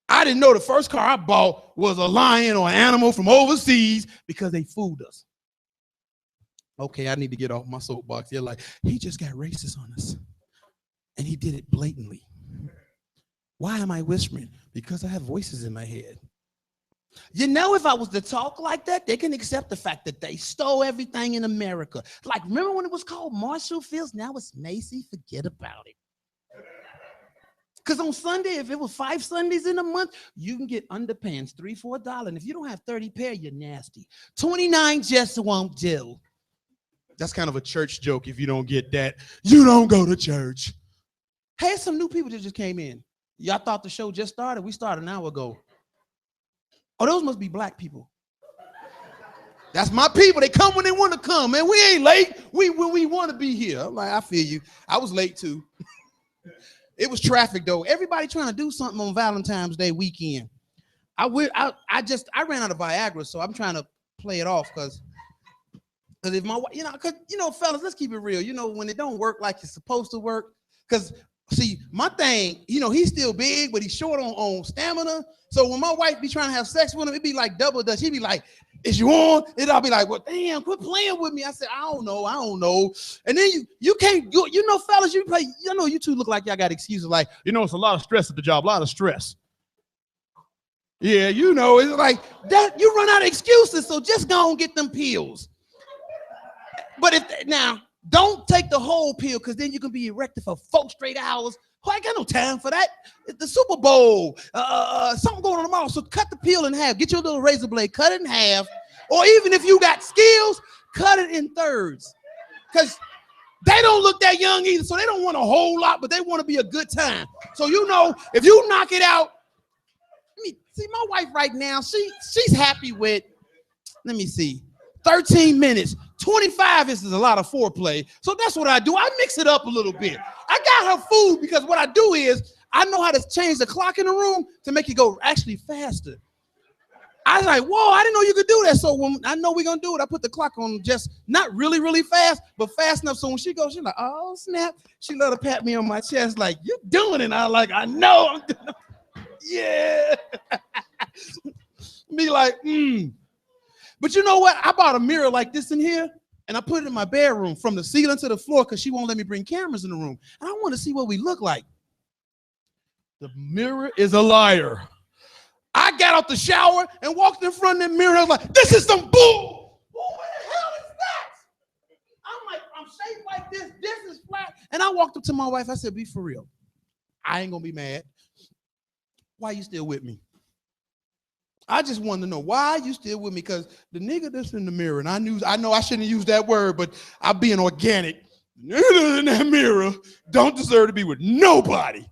I didn't know the first car I bought was a lion or an animal from overseas because they fooled us. Okay, I need to get off my soapbox. They're like, he just got racist on us. And he did it blatantly. Why am I whispering? Because I have voices in my head. You know, if I was to talk like that, they can accept the fact that they stole everything in America. Like, remember when it was called Marshall Fields? Now it's Macy. Forget about it. Because on Sunday, if it was 5 Sundays in a month, you can get underpants, $3 for $1. And if you don't have 30 pair, you're nasty. 29 just won't do. That's kind of a church joke if you don't get that. You don't go to church. Hey, some new people that just came in. Y'all thought the show just started? We started an hour ago. Oh, those must be black people. That's my people. They come when they want to come, man. We ain't late. When we want to be here. I'm like, I feel you. I was late too. It was traffic though. Everybody trying to do something on Valentine's Day weekend. I ran out of Viagra, so I'm trying to play it off because if my wife, fellas, let's keep it real. When it don't work like it's supposed to work, because see, my thing, he's still big, but he's short on stamina. So when my wife be trying to have sex with him, it'd be like double dutch. He'd be like, is you on? And I'll be like, well, damn, quit playing with me. I said, I don't know. And then you can't go, fellas, you two look like y'all got excuses like, it's a lot of stress at the job, a lot of stress. Yeah, it's like that. You run out of excuses, so just go and get them pills. But now, don't take the whole pill because then you can be erected for 4 straight hours. Oh, I got no time for that. It's the Super Bowl. Something going on tomorrow. So cut the pill in half. Get your little razor blade, cut it in half. Or even if you got skills, cut it in thirds. Because they don't look that young either. So they don't want a whole lot, but they want to be a good time. So if you knock it out. See, my wife right now, she's happy with, let me see, 13 minutes. 25 is a lot of foreplay. So that's what I do. I mix it up a little bit. I got her food because what I do is I know how to change the clock in the room to make it go actually faster. I was like, whoa, I didn't know you could do that. So when I know we're going to do it, I put the clock on just not really, really fast, but fast enough. So when she goes, she's like, oh, snap. She let her pat me on my chest like, you're doing it. I'm like, I know I'm doing it. Yeah. Me like, But you know what? I bought a mirror like this in here, and I put it in my bedroom from the ceiling to the floor because she won't let me bring cameras in the room. And I want to see what we look like. The mirror is a liar. I got out the shower and walked in front of the mirror, and I was like, this is some bull. What the hell is that? I'm like, I'm shaped like this. This is flat. And I walked up to my wife. I said, be for real. I ain't going to be mad. Why you still with me? I just wanted to know why you still with me, because the nigga that's in the mirror, and I know I shouldn't use that word, but I'm being organic. Nigga in that mirror don't deserve to be with nobody.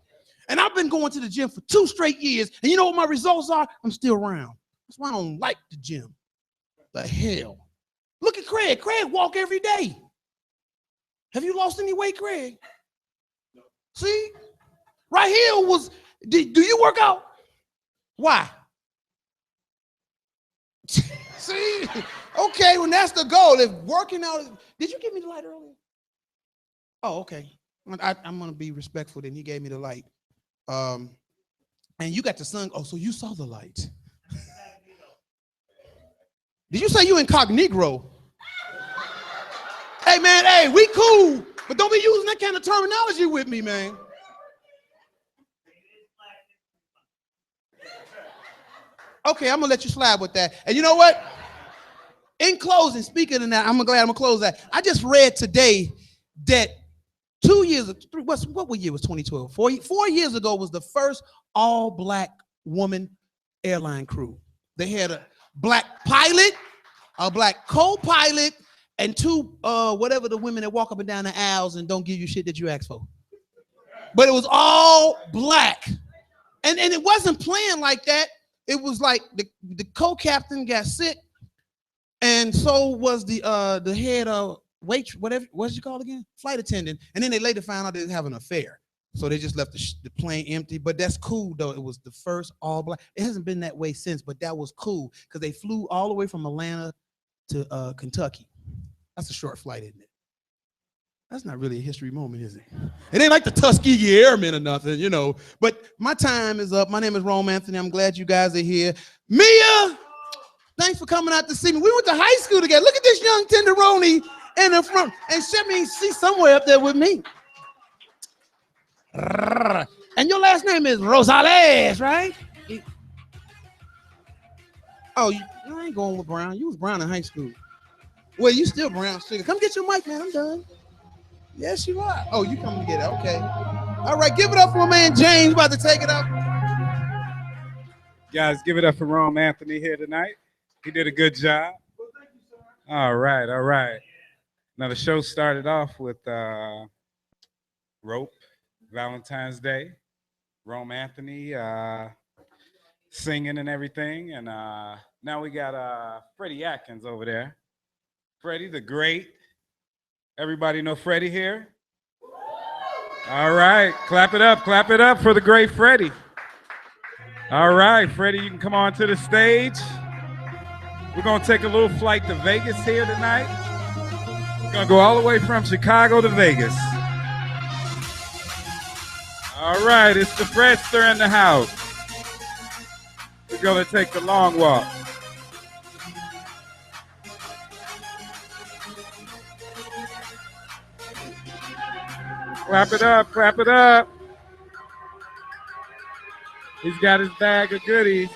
And I've been going to the gym for 2 straight years, and you know what my results are? I'm still around. That's why I don't like the gym. The hell? Look at Craig. Craig walk every day. Have you lost any weight, Craig? No. See? Right here was, do you work out? Why? See, okay, well, that's the goal. If working out, did you give me the light earlier? Oh, okay. I'm going to be respectful. Then he gave me the light. And you got the sun. Oh, so you saw the light. Did you say you incognito? Hey, man, hey, we cool. But don't be using that kind of terminology with me, man. Okay, I'm going to let you slide with that. And you know what? In closing, speaking of that, I'm glad I'm going to close that. I just read today that 2 years, what year was 2012? 4 years ago was the first all-black woman airline crew. They had a black pilot, a black co-pilot, and 2, whatever the women that walk up and down the aisles and don't give you shit that you asked for. But it was all black. And it wasn't planned like that. It was like the co-captain got sick, and so was the head what's she called again? Flight attendant. And then they later found out they was having an affair. So they just left the plane empty. But that's cool, though. It was the first all black. It hasn't been that way since, but that was cool because they flew all the way from Atlanta to Kentucky. That's a short flight, isn't it? That's not really a history moment, is it? It ain't like the Tuskegee Airmen or nothing, you know. But my time is up. My name is Rome Anthony. I'm glad you guys are here. Mia, thanks for coming out to see me. We went to high school together. Look at this young tenderoni in the front. And she's somewhere up there with me. And your last name is Rosales, right? Oh, you ain't going with Brown. You was Brown in high school. Well, you still Brown sugar. Come get your mic, man. I'm done. Yes, you are. Oh, you coming to get it. Okay. All right, give it up for my man James. About to take it up. Guys, give it up for Rome Anthony here tonight. He did a good job. Well, thank you, sir. All right, all right. Now the show started off with Rope, Valentine's Day, Rome Anthony singing and everything. And now we got Freddy Atkins over there. Freddy the Great. Everybody know Freddy here? All right, clap it up for the great Freddy. All right, Freddy, you can come on to the stage. We're gonna take a little flight to Vegas here tonight. We're gonna go all the way from Chicago to Vegas. All right, it's the Fredster in the house. We're gonna take the long walk. Clap it up, clap it up. He's got his bag of goodies.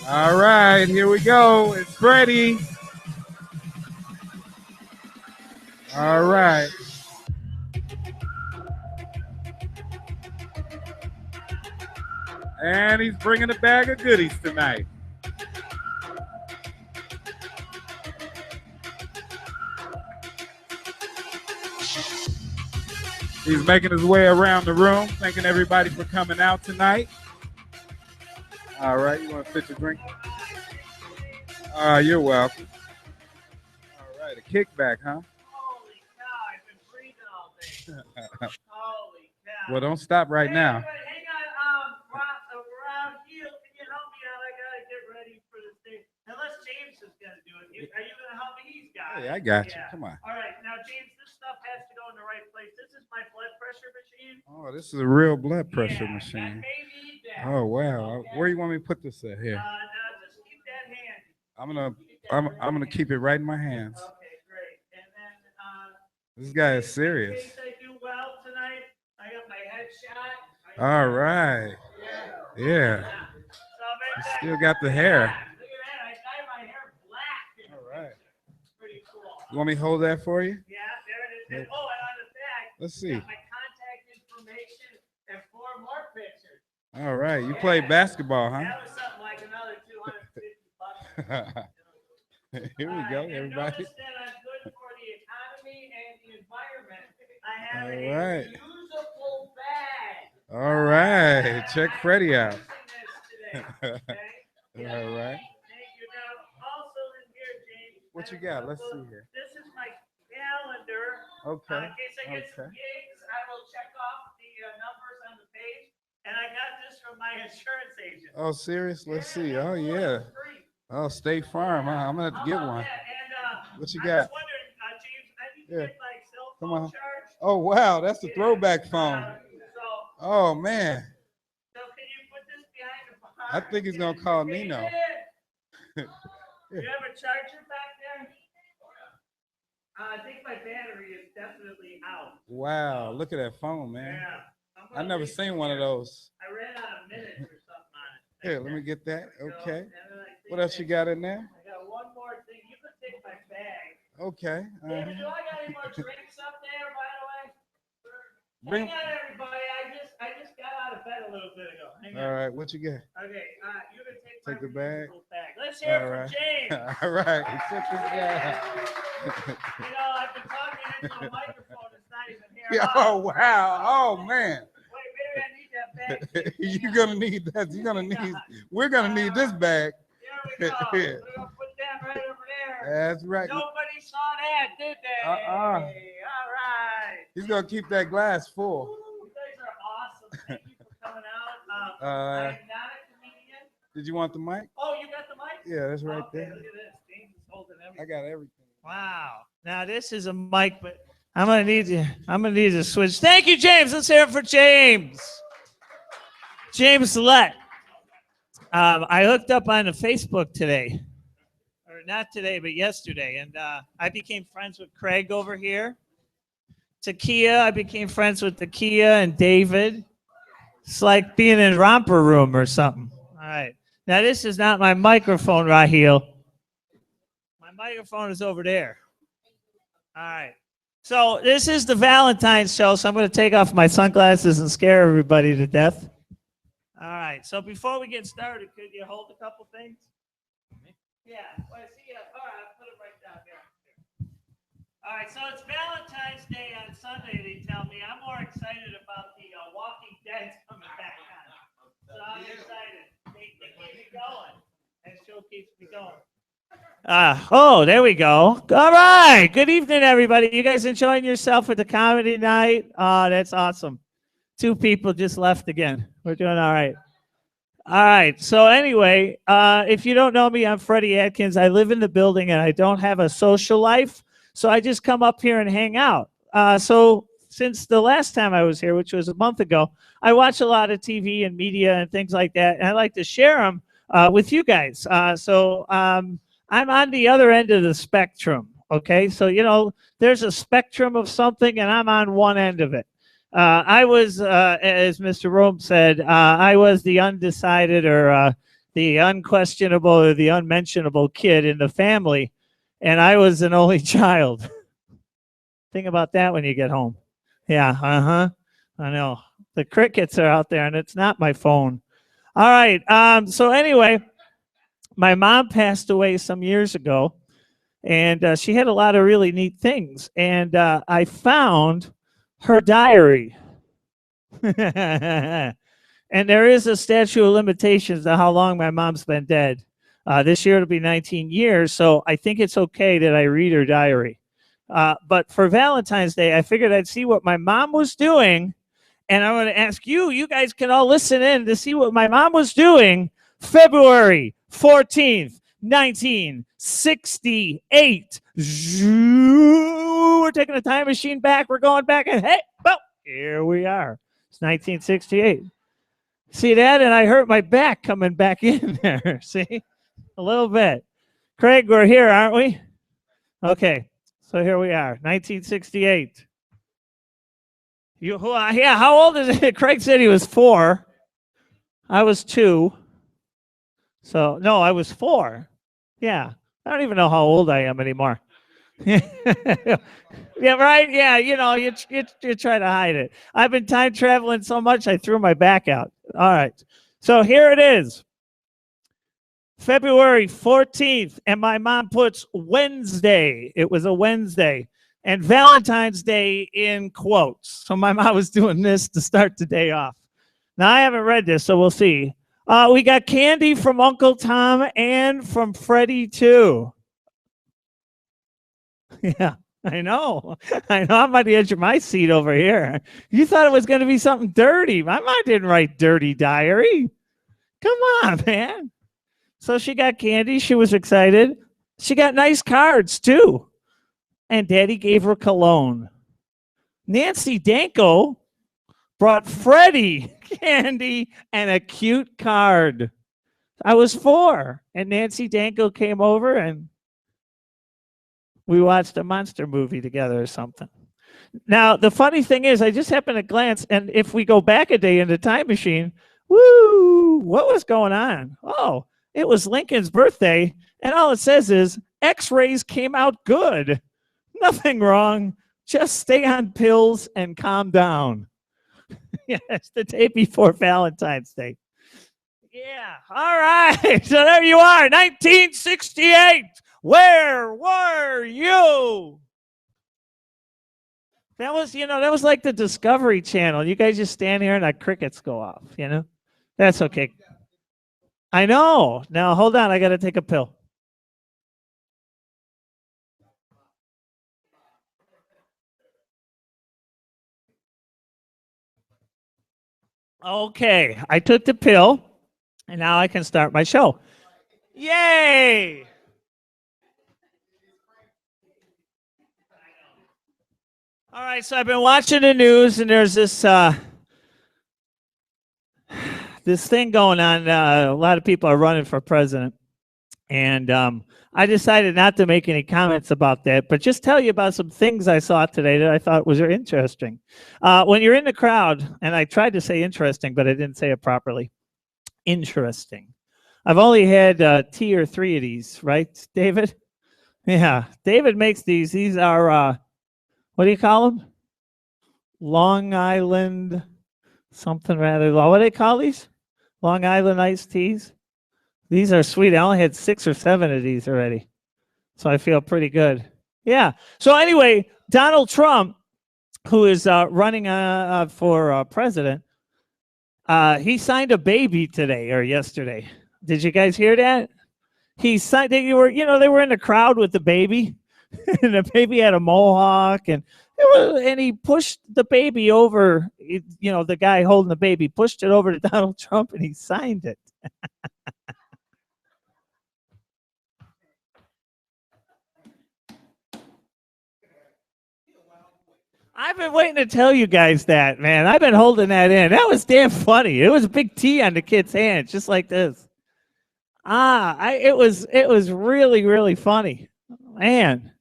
All right, here we go. It's Freddy. All right. And he's bringing a bag of goodies tonight. He's making his way around the room, thanking everybody for coming out tonight. All right, you want to fit your drink? You're welcome. All right, a kickback, huh? Holy cow, I've been breathing all day. Holy cow. Well, don't stop right now. Everybody, hang on. Around you, can you help me out? I got to get ready for the stage. Unless James is going to do it. Are you going to help me? He's got it. Hey, I got you. Come on. All right, now, James, this stuff has to go in the right place. This is my blood pressure machine. Oh, this is a real blood pressure machine. That may need that. Oh, wow. Okay. Where do you want me to put this at here? Now, just keep that handy. I'm gonna keep it right in my hands. Okay, great. And then This guy is serious. in case I do well tonight, I got my headshot. All right. Yeah. You still got the hair. Look at that. I dyed my hair black. All right. Pretty cool. You want me to hold that for you? Yeah, there it is. And, oh, and on the back, Let's see. got my contact information and 4 more pictures. All right. You play basketball, huh? That was something like another $250. Here we go, And everybody. notice that I'm good for the economy and the environment. I have All a right. reusable bag. All right. Check Freddy out. Using this today, okay? All right. Thank you. Now, also in here, James. What you got? Let's see here. This is my calendar. Okay. In case I get some Okay. gigs, I will check off the numbers on the page. And I got this from my insurance agent. Oh, serious? Let's see. Yeah, Oh, it's yeah. free. Oh, State Farm, huh? I'm gonna have to get How about one. that? And, What you I got? was wondering, James, I need to Yeah. get like cell Come phone on. charge. Oh, wow. That's the Yeah. throwback phone. Oh, man. So can you put this behind the bar? I think he's gonna call Hey, Nino. Ed, you have a charger back there? I think my battery is definitely out. Wow. Look at that phone, man. Yeah. I never seen one of those. I ran out of minutes or something on it. Here, let me get that. So, Okay. and then I think What else you got in there? I got one more thing. You could take my bag. Okay. David, do I got any more drinks up there, by the way? Bring- Hang on, everybody. I just got out of bed a little bit ago. Hang on. All right. What you got? Okay, you can take Take my the bag. reusable bag. Let's hear it All from right. James. All right. Check this out. You know, I've been talking into a microphone. It's not even here. Yeah, oh, wow. Oh, man. Wait, maybe I need that bag. You're going to need that. We're going to need this bag. There we go. Yeah. We're gonna put that right over there. That's right. Nobody saw that, did they? Uh-uh. All right. He's gonna keep that glass full. You guys are awesome. Thank you for coming out. I Uh, am not a comedian. Did you want the mic? Oh, you got the mic? Yeah, that's right Okay, there. look at this. James is holding everything. I got everything. Wow. Now this is a mic, but I'm gonna need to switch. Thank you, James. Let's hear it for James. James Lett. I hooked up on the Facebook today, or not today, but yesterday, and I became friends with Craig over here. Takia, I became friends with Takia and David. It's like being in a romper room or something. All right. Now this is not my microphone, Raheel. My microphone is over there. All right. So this is the Valentine's show, so I'm going to take off my sunglasses and scare everybody to death. All right. So before we get started, could you hold a couple things? Yeah. Well, see, all right, I'll put it right down here. All right. So it's Valentine's Day on Sunday, they tell me. I'm more excited about the Walking Dead coming back on. So I'm excited. They keep me going. That show keeps me going. Oh, there we go. All right. Good evening, everybody. You guys enjoying yourself with the comedy night? Oh, that's awesome. 2 people just left again. We're doing all right. All right. So anyway, if you don't know me, I'm Freddy Atkins. I live in the building and I don't have a social life. So I just come up here and hang out. So since the last time I was here, which was a month ago, I watch a lot of TV and media and things like that. And I like to share them with you guys. I'm on the other end of the spectrum, okay? So, you know, there's a spectrum of something, and I'm on one end of it. I was, as Mr. Rome said, I was the undecided or the unquestionable or the unmentionable kid in the family, and I was an only child. Think about that when you get home. Yeah, I know. The crickets are out there, and it's not my phone. All right, so anyway, my mom passed away some years ago, and she had a lot of really neat things. And I found her diary. And there is a statute of limitations to how long my mom's been dead. This year it'll be 19 years, so I think it's okay that I read her diary. But for Valentine's Day, I figured I'd see what my mom was doing, and I'm going to ask you, you guys can all listen in to see what my mom was doing February 14th, 1968. We're taking a time machine back. We're going back, and hey, well, here we are. It's 1968. See that? And I hurt my back coming back in there. See? A little bit. Craig, we're here, aren't we? Okay. So here we are, 1968. Yeah, how old is it? Craig said he was 4. I was 2. So, no, I was 4. Yeah. I don't even know how old I am anymore. Yeah, right? Yeah, you know, you try to hide it. I've been time traveling so much, I threw my back out. All right. So here it is. February 14th, and my mom puts Wednesday. It was a Wednesday. And Valentine's Day in quotes. So my mom was doing this to start the day off. Now, I haven't read this, so we'll see. We got candy from Uncle Tom and from Freddy, too. Yeah, I know. I'm on the edge of my seat over here. You thought it was going to be something dirty. My mom didn't write dirty diary. Come on, man. So she got candy. She was excited. She got nice cards, too. And Daddy gave her cologne. Nancy Danko brought Freddy candy and a cute card. I was 4, and Nancy Danko came over, and we watched a monster movie together or something. Now, the funny thing is, I just happened to glance, and if we go back a day in the time machine, woo, what was going on? Oh, it was Lincoln's birthday, and all it says is, X-rays came out good. Nothing wrong. Just stay on pills and calm down. Yes, the day before Valentine's Day. Yeah, all right. So there you are, 1968. Where were you? That was, that was like the Discovery Channel. You guys just stand here and the crickets go off, That's okay. I know. Now, hold on. I got to take a pill. Okay, I took the pill, and now I can start my show. Yay! All right, so I've been watching the news, and there's this this thing going on. A lot of people are running for president, and I decided not to make any comments about that, but just tell you about some things I saw today that I thought was interesting. When you're in the crowd, and I tried to say interesting, but I didn't say it properly. Interesting. I've only had 2 or 3 of these, right, David? Yeah, David makes these. These are, what do you call them? Long Island something rather. What do they call these? Long Island iced teas. These are sweet. I only had 6 or 7 of these already, so I feel pretty good. Yeah. So anyway, Donald Trump, who is running for president, he signed a baby today or yesterday. Did you guys hear that? He signed. They were in the crowd with the baby, and the baby had a mohawk, and he pushed the baby over. The guy holding the baby pushed it over to Donald Trump, and he signed it. I've been waiting to tell you guys that, man. I've been holding that in. That was damn funny. It was a big T on the kid's hand, just like this. It was really, really funny, man.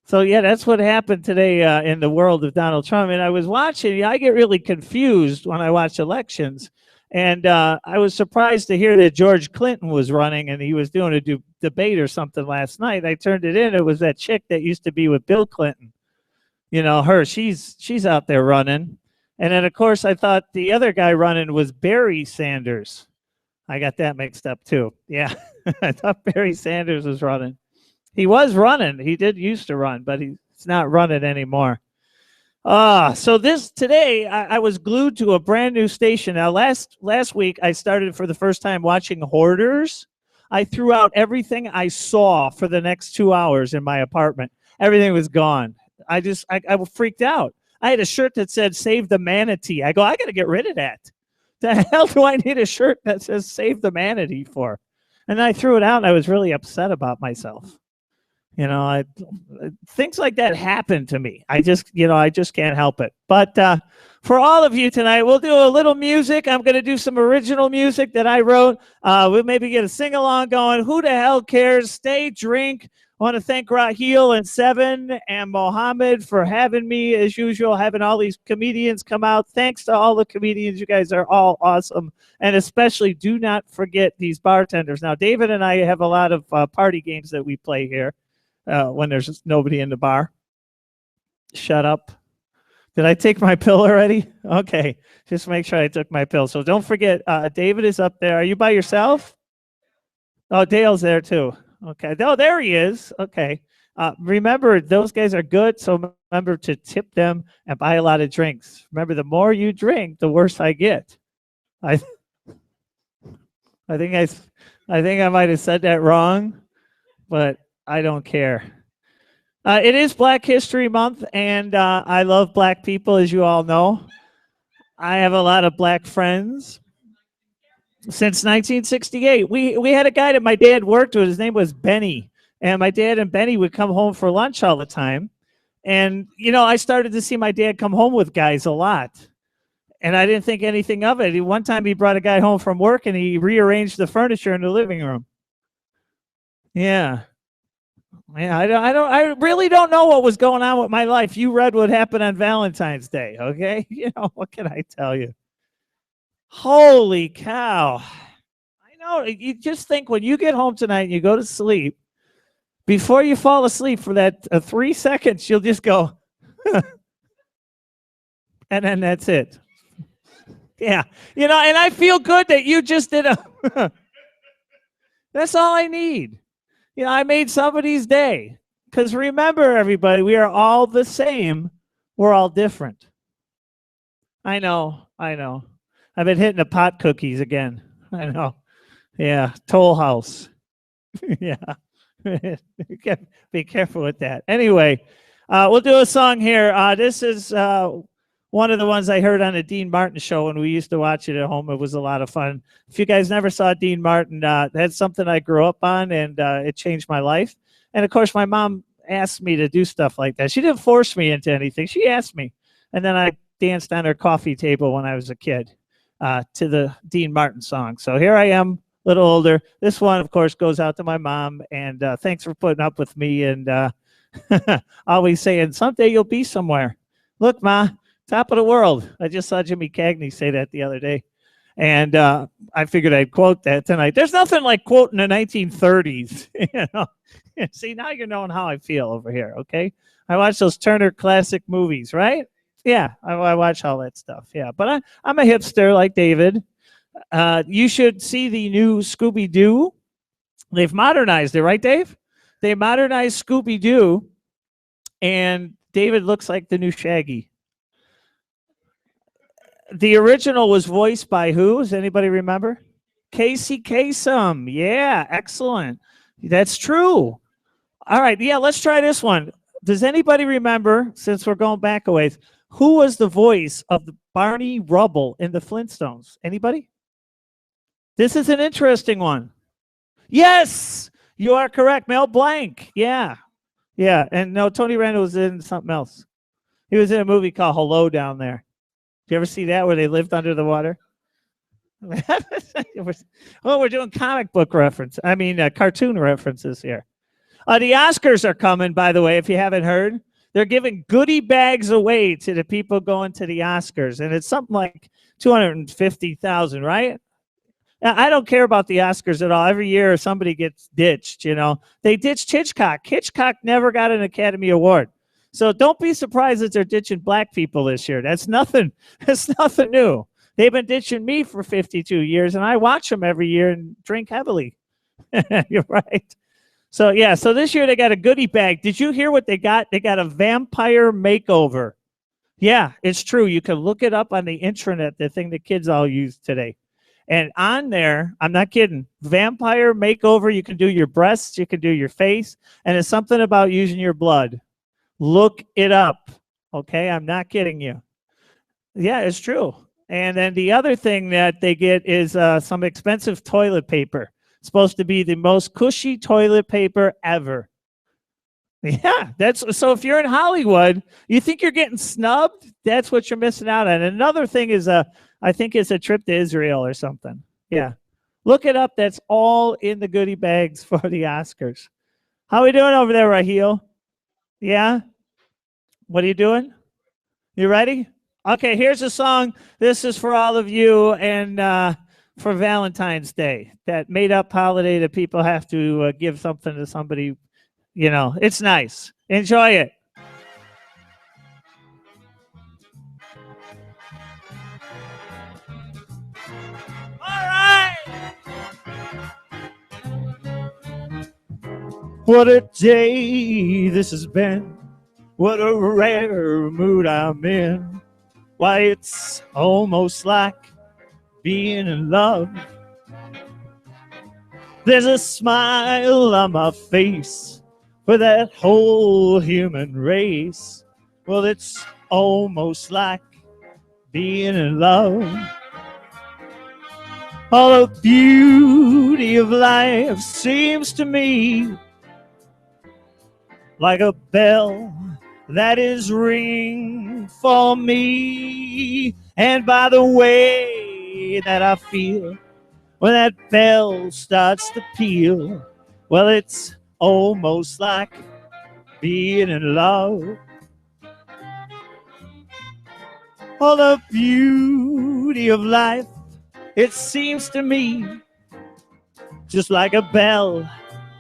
So yeah, that's what happened today in the world of Donald Trump. And I was watching. I get really confused when I watch elections, and I was surprised to hear that George Clinton was running, and he was doing a debate or something last night. I turned it in. It was that chick that used to be with Bill Clinton. Her. She's out there running. And then, of course, I thought the other guy running was Barry Sanders. I got that mixed up, too. Yeah, I thought Barry Sanders was running. He was running. He did used to run, but he's not running anymore. So today, I was glued to a brand new station. Now, last week, I started for the first time watching Hoarders. I threw out everything I saw for the next 2 hours in my apartment. Everything was gone. I freaked out. I had a shirt that said "Save the Manatee." I got to get rid of that. The hell do I need a shirt that says "Save the Manatee" for? And I threw it out, and I was really upset about myself. Things like that happen to me. I just can't help it. But for all of you tonight, we'll do a little music. I'm going to do some original music that I wrote. We'll maybe get a sing-along going. Who the hell cares? Stay, drink. I want to thank Raheel and Seven and Mohammed for having me, as usual, having all these comedians come out. Thanks to all the comedians. You guys are all awesome. And especially do not forget these bartenders. Now, David and I have a lot of party games that we play here when there's nobody in the bar. Shut up. Did I take my pill already? Okay. Just make sure I took my pill. So don't forget, David is up there. Are you by yourself? Oh, Dale's there too. Okay. Oh, there he is. Okay. Remember, those guys are good, so remember to tip them and buy a lot of drinks. Remember, the more you drink, the worse I get. I think I might have said that wrong, but I don't care. It is Black History Month, and I love black people, as you all know. I have a lot of black friends. Since 1968, we had a guy that my dad worked with. His name was Benny, and my dad and Benny would come home for lunch all the time. And I started to see my dad come home with guys a lot, and I didn't think anything of it. One time, he brought a guy home from work, and he rearranged the furniture in the living room. Yeah, I really don't know what was going on with my life. You read what happened on Valentine's Day, okay? What can I tell you? Holy cow. I know. You just think when you get home tonight and you go to sleep, before you fall asleep for that 3 seconds, you'll just go, and then that's it. Yeah. And I feel good that you just did that's all I need. I made somebody's day. Because remember, everybody, we are all the same. We're all different. I know. I've been hitting the pot cookies again. I know. Yeah, Toll House. Yeah. Be careful with that. Anyway, we'll do a song here. This is one of the ones I heard on a Dean Martin show when we used to watch it at home. It was a lot of fun. If you guys never saw Dean Martin, that's something I grew up on, and it changed my life. And of course, my mom asked me to do stuff like that. She didn't force me into anything. She asked me. And then I danced on her coffee table when I was a kid to the Dean Martin song. So here I am, a little older. This one, of course, goes out to my mom. And thanks for putting up with me and always saying, someday you'll be somewhere. Look, Ma, top of the world. I just saw Jimmy Cagney say that the other day. And I figured I'd quote that tonight. There's nothing like quoting the 1930s. You know? See, now you're knowing how I feel over here, okay? I watch those Turner Classic Movies, right? Yeah, I watch all that stuff. Yeah, but I'm a hipster like David. You should see the new Scooby-Doo. They've modernized it, right, Dave? They modernized Scooby-Doo, and David looks like the new Shaggy. The original was voiced by who? Does anybody remember? Casey Kasem. Yeah, excellent. That's true. All right, yeah, let's try this one. Does anybody remember, since we're going back a ways, who was the voice of the Barney Rubble in the Flintstones? Anybody? This is an interesting one. Yes, you are correct. Mel Blanc. Yeah. Yeah. And no, Tony Randall was in something else. He was in a movie called Hello Down There. Did you ever see that where they lived under the water? Well, we're doing comic book reference. I mean, cartoon references here. The Oscars are coming, by the way, if you haven't heard. They're giving goodie bags away to the people going to the Oscars, and it's something like 250,000, right? Now, I don't care about the Oscars at all. Every year somebody gets ditched, you know. They ditched Hitchcock. Hitchcock never got an Academy Award. So don't be surprised that they're ditching black people this year. That's nothing new. They've been ditching me for 52 years, and I watch them every year and drink heavily. You're right. So, yeah, so this year they got a goodie bag. Did you hear what they got? They got a vampire makeover. Yeah, it's true. You can look it up on the intranet, the thing that kids all use today. And on there, I'm not kidding, vampire makeover. You can do your breasts, you can do your face, and it's something about using your blood. Look it up, okay? I'm not kidding you. Yeah, it's true. And then the other thing that they get is some expensive toilet paper. It's supposed to be the most cushy toilet paper ever. Yeah, that's so if you're in Hollywood, you think you're getting snubbed, that's what you're missing out on. Another thing is I think it's a trip to Israel or something. Yeah. Look it up. That's all in the goodie bags for the Oscars. How are we doing over there, Raheel? Yeah? What are you doing? You ready? Okay, here's a song. This is for all of you and for Valentine's Day, that made-up holiday that people have to give something to somebody. You know, it's nice. Enjoy it. All right. What a day this has been. What a rare mood I'm in. Why, it's almost like being in love. There's a smile on my face for that whole human race. Well, it's almost like being in love. All the beauty of life seems to me like a bell that is ringing for me. And by the way that I feel when that bell starts to peal, well, it's almost like being in love. All the beauty of life, it seems to me just like a bell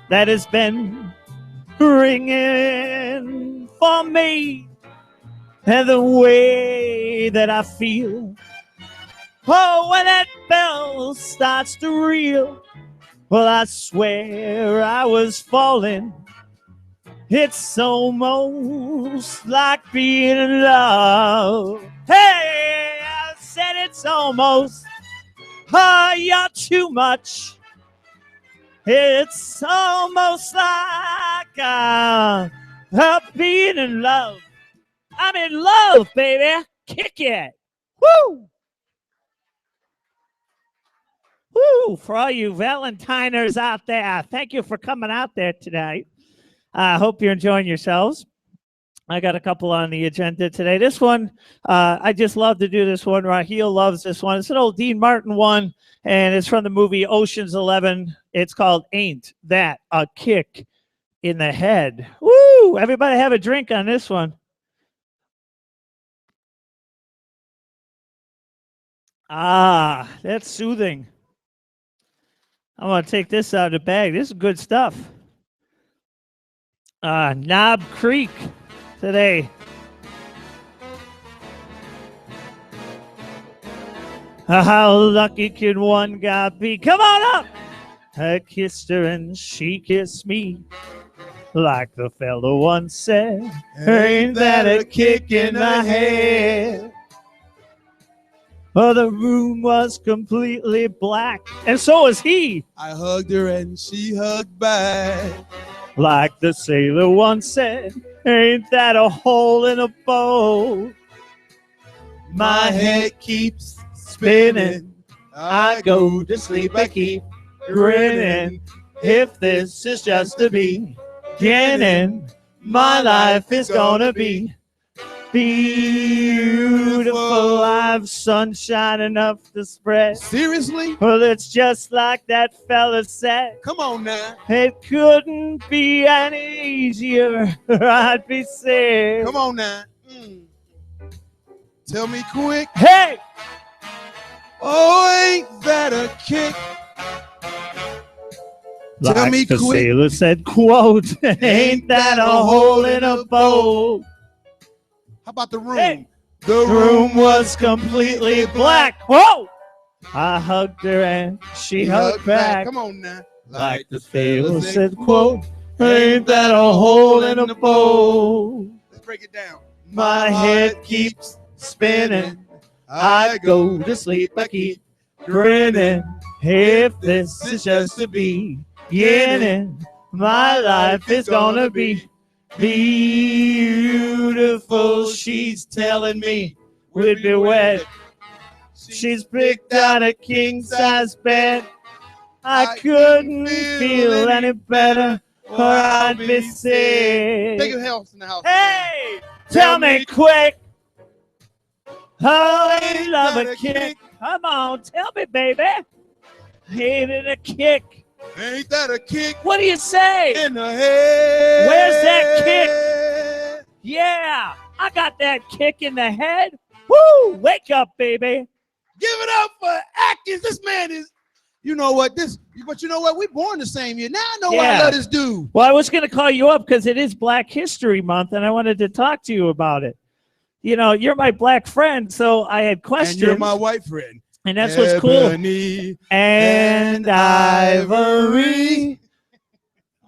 that has been ringing for me. And the way that I feel, oh, when that bell starts to reel, well, I swear I was falling. It's almost like being in love. Hey, I said it's almost, oh, you're too much. It's almost like being in love. I'm in love, baby. kick it. Woo! Woo! For all you Valentiners out there, thank you for coming out there today. I hope you're enjoying yourselves. I got a couple on the agenda today. This one, I just love to do this one. Raheel loves this one. It's an old Dean Martin one, and it's from the movie Ocean's 11. It's called Ain't That a Kick in the Head. Woo! Everybody have a drink on this one. Ah, that's soothing. I'm going to take this out of the bag. This is good stuff. Knob Creek today. How lucky can one guy be? Come on up! I kissed her and she kissed me. Like the fellow once said, ain't that a kick in the head? Well, the room was completely black, and so was he. I hugged her and she hugged back. Like the sailor once said, ain't that a hole in a boat? My head keeps spinning. I go to sleep, I keep grinning. If this is just the beginning, my life is gonna be beautiful. I've sunshine enough to spread. Seriously? Well, it's just like that fella said. Come on now. It couldn't be any easier. I'd be sick. Come on now. Tell me quick. Hey! Oh, ain't that a kick? Like Tell me the quick. sailor said, quote, ain't that a hole in a boat? How about the room? Hey. The Room was completely black. Whoa! I hugged her and she hugged back. Come on now. Like the sailor said, quote, ain't that a hole in a boat? Let's break it down. My head keeps spinning. I go to sleep, I keep grinning. If this is just the beginning, my life is gonna be beautiful. She's telling me we'd be wet. She's picked out a king-size bed. I couldn't feel any better, or I'd be sick. Take your health in the house. Hey, tell me quick. Oh, ain't love a kick. Come on, tell me, baby. Ain't it a kick? Ain't that a kick What do you say? in the head? Where's that kick? Yeah, I got that kick in the head. Woo! Wake up, baby. Give it up for Atkins. This man is, you know what, but you know what? We born the same year. Now I know why I Yeah. love this dude. Well, I was going to call you up because it is Black History Month, and I wanted to talk to you about it. You know, you're my black friend, so I had questions. And you're my white friend. And that's what's cool. Ebony And Ivory.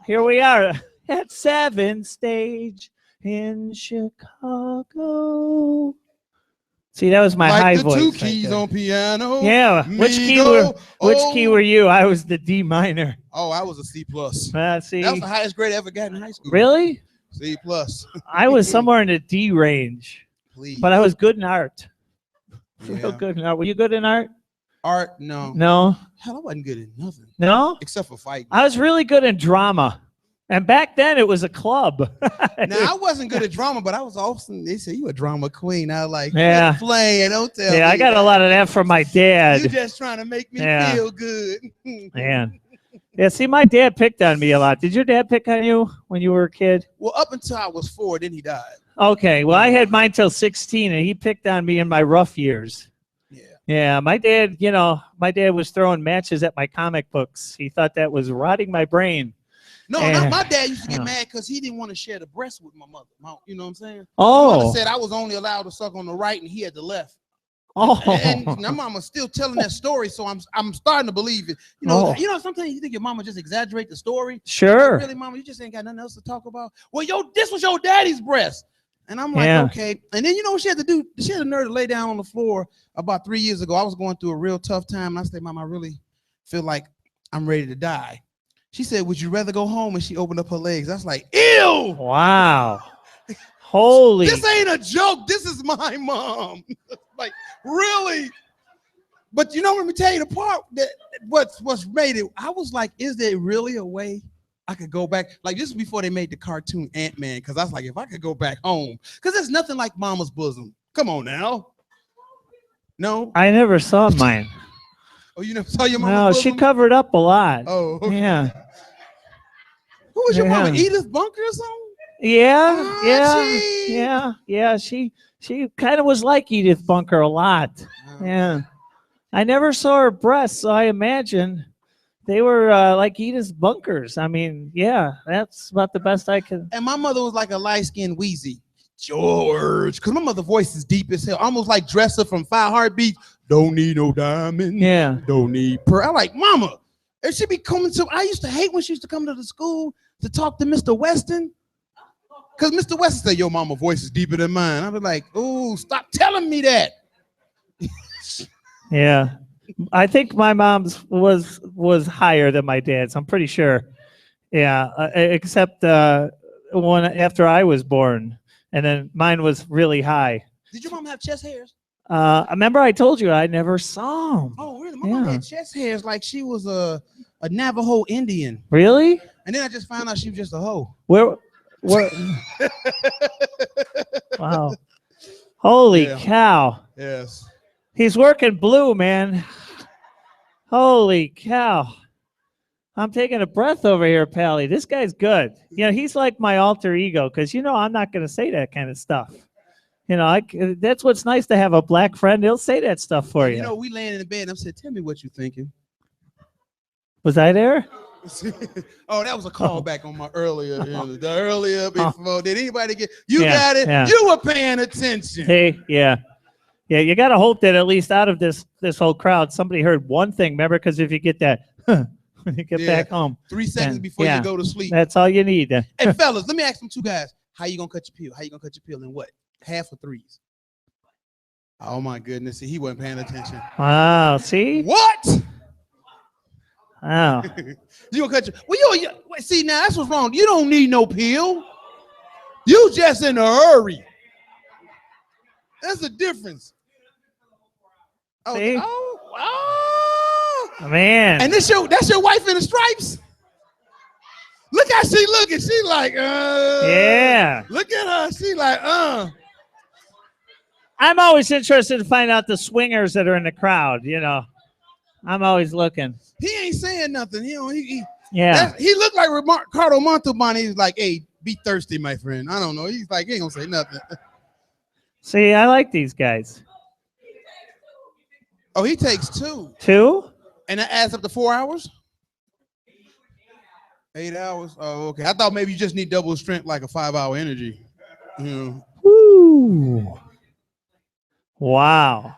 Here we are at 7th Stage in Chicago. See, that was my like high the voice. two right keys there. on piano. Yeah. Which key were you? I was the D minor. Oh, I was a C plus. See. That was the highest grade I ever got in high school. Really? C plus. I was somewhere in the D range, Please. but I was good in art. Yeah. Real good in art. Were you good in art? Art, no. No. Hell, I wasn't good at nothing No? except for fighting. I was really good in drama. And back then it was a club. Now I wasn't good at drama, but I was awesome. They say you a drama queen. I was like, Yeah. quit playing. Don't tell me. Yeah, I got a lot of that from my You dad. just trying to make me Yeah. feel good. Man. Yeah, see, my dad picked on me a lot. Did your dad pick on you when you were a kid? Well, up until I was 4, then he died. Okay, well, I had mine till 16, and he picked on me in my rough years. Yeah. Yeah, my dad, my dad was throwing matches at my comic books. He thought that was rotting my brain. No, Yeah. my dad used to get Yeah. mad because he didn't want to share the breast with my mother. You know what I'm saying? My Oh. mother said I was only allowed to suck on the right and he had the left. Oh. And my mama's still telling that story, so I'm starting to believe it. Sometimes you think your mama just exaggerate the story. Sure. Like, really, mama, you just ain't got nothing else to talk about. Well, this was your daddy's breast. And I'm like, Yeah. okay. And then you know what she had to do? She had the nerve to lay down on the floor about 3 years ago. I was going through a real tough time. And I said, Mom, I really feel like I'm ready to die. She said, would you rather go home? And she opened up her legs. I was like, ew. Wow. Holy. This ain't a joke. This is my mom. Like, really? But you know, let me tell you the part that what's made it. I was like, is there really a way I could go back? Like, this is before they made the cartoon Ant-Man, because I was like, if I could go back home, because there's nothing like Mama's bosom. Come on now. No? I never saw mine. Oh, you never saw your mama's No, bosom? she covered up a lot. Oh, okay. Yeah. Who was your mama? Yeah. Edith Bunker or something? Yeah, Ah, yeah, gee. yeah. She kind of was like Edith Bunker a lot. Yeah. I never saw her breasts, so I imagine they were like Edith Bunkers. I mean, yeah, that's about the best I could. And my mother was like a light-skinned Wheezy. George. Because my mother's voice is deep as hell. Almost like Dresser from Five Heartbeats. Don't need no diamond. Yeah. Don't need pearl. I'm like, Mama, it should be coming to. I used to hate when she used to come to the school to talk to Mr. Weston. Because Mr. Weston said, your mama voice is deeper than mine. I was like, oh, stop telling me that. Yeah. I think my mom's was higher than my dad's. I'm pretty sure. Yeah, except one after I was born, and then mine was really high. Did your mom have chest hairs? I remember I told you I never saw them. Oh, really? My mom had chest hairs like she was a Navajo Indian. Really? And then I just found out she was just a hoe. Where? Wow. Holy cow. Yes. He's working blue, man. Holy cow. I'm taking a breath over here, Pally. This guy's good. You know, he's like my alter ego because, you know, I'm not going to say that kind of stuff. You know, that's what's nice to have a black friend. He'll say that stuff for you. You know, we laying in the bed and I said, tell me what you thinking. Was I there? Oh, that was a callback on my earlier. Before. Did anybody get? You got it. Yeah. You were paying attention. Hey, yeah. You got to hope that at least out of this whole crowd, somebody heard one thing. Remember, because if you get that, when you get back home, 3 seconds before you go to sleep. That's all you need. And fellas, let me ask them two guys: how you gonna cut your peel? How you gonna cut your peel in what? Half or threes? Oh my goodness! See, he wasn't paying attention. Wow. See? What? Wow. You gonna cut your? Well, you see now that's what's wrong. You don't need no peel. You just in a hurry. That's the difference. Oh, See? oh, Man. And that's your wife in the stripes. Look how she looking. She like, Yeah. Look at her. She like, I'm always interested to find out the swingers that are in the crowd. You know, I'm always looking. He ain't saying nothing. You know, he looked like Ricardo Montalban. He's like, hey, be thirsty, my friend. I don't know. He's like, he ain't gonna say nothing. See, I like these guys. Oh, he takes 2. 2? And that adds up to 4 hours? 8 hours? Oh, okay. I thought maybe you just need double strength like a 5-hour energy. You know. Woo. Wow.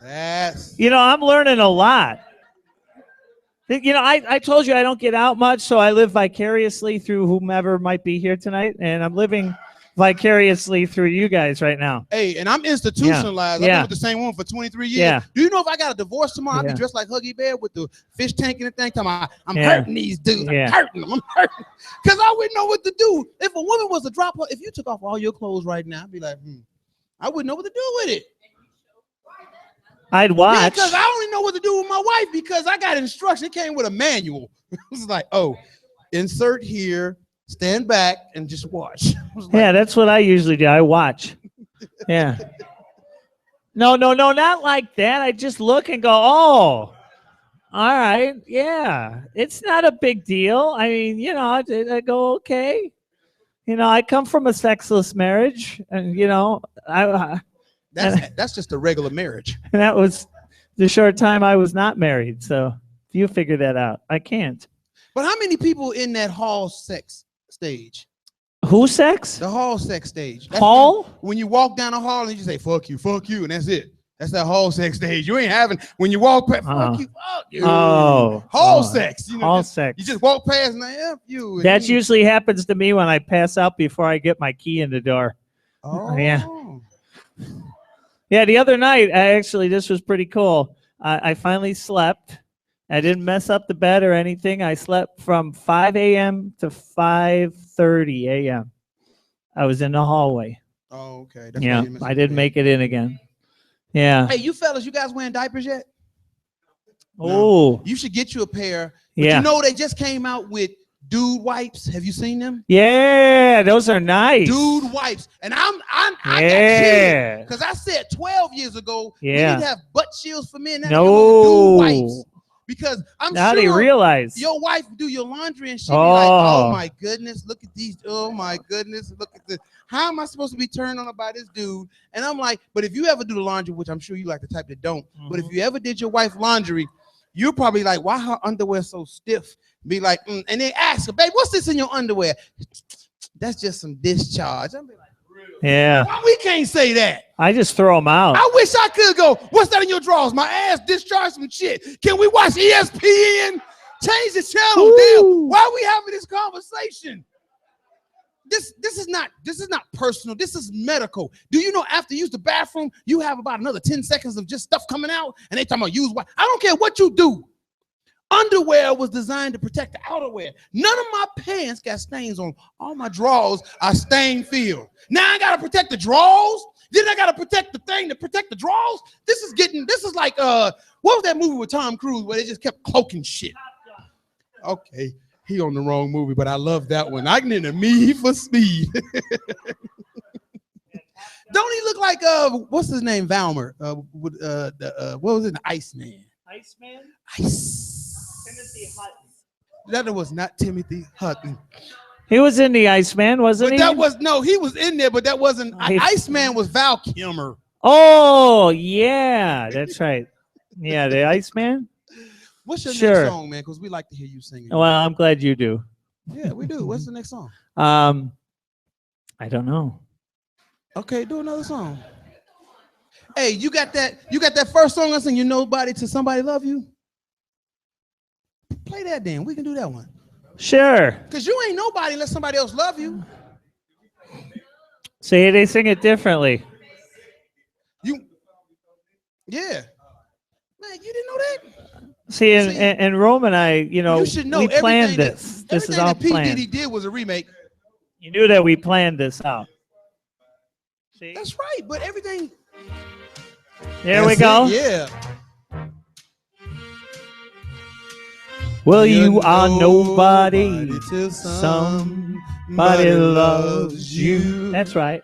You know, I'm learning a lot. You know, I told you I don't get out much, so I live vicariously through whomever might be here tonight, and I'm living vicariously through you guys right now. Hey, and I'm institutionalized. I've been with the same woman for 23 years. Yeah. Do you know if I got a divorce tomorrow, I'll be dressed like Huggy Bear with the fish tank and the thing. I'm hurting these dudes. I'm hurting them. Because I wouldn't know what to do. If a woman was to drop her, if you took off all your clothes right now, I'd be like, I wouldn't know what to do with it. I'd watch. Yeah, because I only know what to do with my wife because I got instructions. It came with a manual. It was like, insert here, stand back, and just watch. Yeah, that's what I usually do. I watch. Yeah. No, not like that. I just look and go, oh, all right. Yeah. It's not a big deal. I mean, you know, I go, okay. You know, I come from a sexless marriage, and, you know, that's just a regular marriage. And that was the short time I was not married. So you figure that out. I can't. But how many people in that hall sex stage? Who sex? The hall sex stage. That's hall? When you walk down the hall and you say, fuck you, and that's it. That's that hall sex stage. You ain't having, when you walk past, fuck you. Oh. Hall sex. You know, hall sex. You just walk past and F you. That usually happens to me when I pass out before I get my key in the door. Oh. Yeah. Yeah, the other night, this was pretty cool. I finally slept. I didn't mess up the bed or anything. I slept from 5 a.m. to 5:30 a.m. I was in the hallway. Oh, okay. That's Yeah, why you missed I the didn't bed. make it in again. Yeah. Hey, you fellas, you guys wearing diapers yet? Oh, You should get you a pair. But yeah. you know they just came out with dude wipes. Have you seen them? Yeah, those are nice. Dude wipes. And I got Yeah. chilled because I said 12 years ago we Yeah. need to have butt shields for men. Now they come out with dude No. wipes. Because I'm Now sure they realize. your wife do your laundry and she'll be like, Oh. oh my goodness, look at these. Oh my goodness, look at this. How am I supposed to be turned on by this dude? And I'm like, but if you ever do the laundry, which I'm sure you like the type that don't, but if you ever did your wife laundry, you're probably like, why her underwear so stiff? Be like, and they ask her, babe, what's this in your underwear? That's just some discharge. I'm like, Yeah. why we can't say that? I just throw them out. I wish I could go, what's that in your drawers? My ass discharged some shit. Can we watch ESPN? Change the channel, damn. Why are we having this conversation? This is not personal. This is medical. Do you know after you use the bathroom, you have about another 10 seconds of just stuff coming out, and they talking about use what? I don't care what you do. Underwear was designed to protect the outerwear. None of my pants got stains on. All my drawers are stain filled. Now I gotta protect the drawers. Then I gotta protect the thing to protect the drawers. This is like what was that movie with Tom Cruise where they just kept cloaking shit? Okay, he on the wrong movie, but I love that one. I can into Me for Speed. Don't he look like what's his name? Valmer. What was it? The Iceman. Iceman? Ice. Timothy Hutton. That was not Timothy Hutton. He was in the Iceman, wasn't But he? that was he was in there, but that wasn't Iceman was Val Kilmer. Oh, yeah, that's right. Yeah, the Iceman. What's your Sure. next song, man? Because we like to hear you singing. Well, I'm glad you do. Yeah, we do. What's the next song? I don't know. Okay, do another song. Hey, you got that first song I sing, You Nobody Till Somebody Love You? Play that then. We can do that one. Sure. Because you ain't nobody unless somebody else love you. See, they sing it differently. Yeah. Man, you didn't know that? See, and Rome and I, You should know we planned everything this. that, This is everything all that P. planned. Diddy did was a remake. You knew that we planned this out. See? That's right, but everything. There we go. Yeah. Well, you are nobody. Till Somebody loves you. That's right.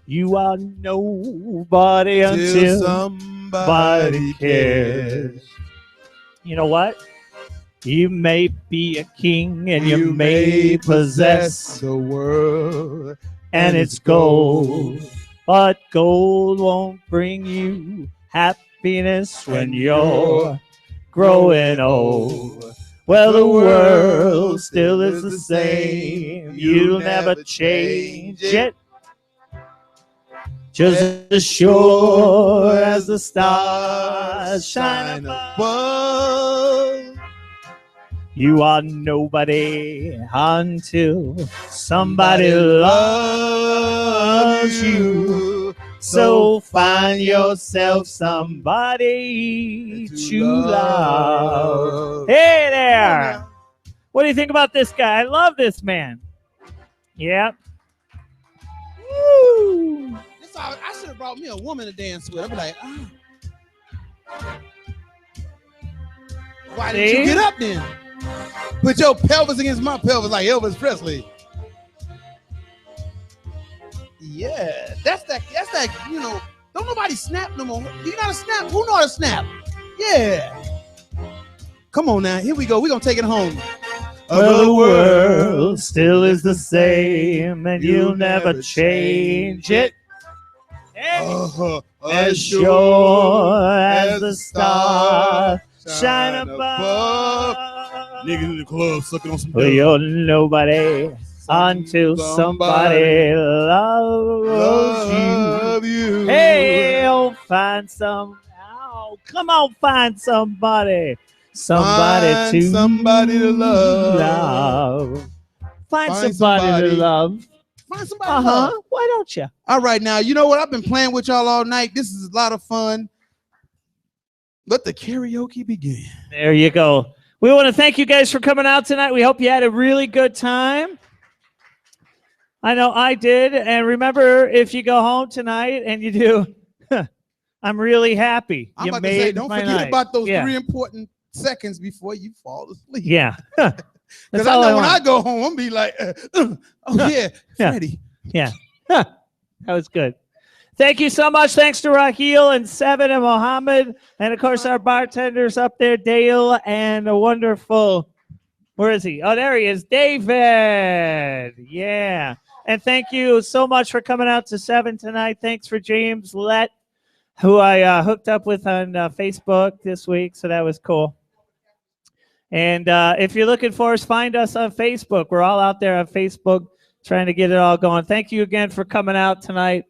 You are nobody until somebody cares. You know what? You may be a king and you may possess the world and it's gold, but gold won't bring you happiness when you're growing old. Well, the world still is the same. You'll never change it. Just as sure as the stars shine above. You are nobody until somebody loves you. So find yourself somebody to love. Hey there! What do you think about this guy? I love this man. Yep. Woo! I should have brought me a woman to dance with. I'd be like, why didn't you get up then? Put your pelvis against my pelvis like Elvis Presley. Yeah, that's that, don't nobody snap no more. You know how to snap? Who know how to snap? Yeah. Come on now, here we go. We're going to take it home. Well, the world still is the same and you'll never change it. As sure as the stars shine above. Niggas in the club sucking on some Well, you're nobody until somebody loves you. Hey, oh, find some. Oh, come on, find somebody. Somebody to love. Find somebody to love. Find somebody to love. Why don't you? All right, now, you know what? I've been playing with y'all all night. This is a lot of fun. Let the karaoke begin. There you go. We want to thank you guys for coming out tonight. We hope you had a really good time. I know I did. And remember, if you go home tonight and you do, I'm really happy. I'm You about to say, made don't my forget night. about those Yeah. 3 important seconds before you fall asleep. Yeah. That's Because I all know when I want. go home, I'm be like, oh yeah, Yeah. Freddy. Yeah. That was good. Thank you so much. Thanks to Raheel and Seven and Mohammed. And of course, our bartenders up there, Dale and a wonderful, where is he? Oh, there he is, David. Yeah. And thank you so much for coming out to Seven tonight. Thanks for James Lett, who I hooked up with on Facebook this week. So that was cool. And if you're looking for us, find us on Facebook. We're all out there on Facebook trying to get it all going. Thank you again for coming out tonight.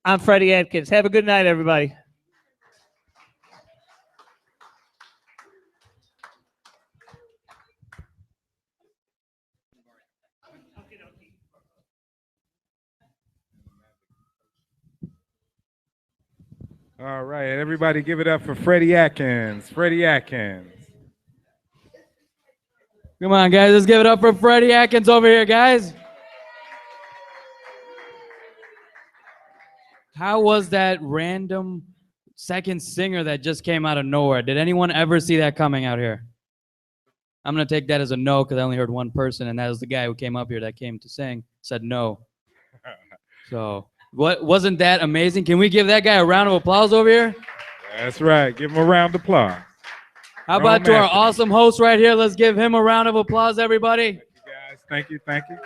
I'm Freddy Atkins. Have a good night, everybody. All right, everybody give it up for Freddy Atkins. Freddy Atkins. Come on, guys. Let's give it up for Freddy Atkins over here, guys. How was that random second singer that just came out of nowhere? Did anyone ever see that coming out here? I'm going to take that as a no because I only heard one person, and that was the guy who came up here that came to sing, said no. So, wasn't that amazing? Can we give that guy a round of applause over here? That's right. Give him a round of applause. How about to our awesome host right here? Let's give him a round of applause, everybody. Thank you, guys. Thank you. Thank you.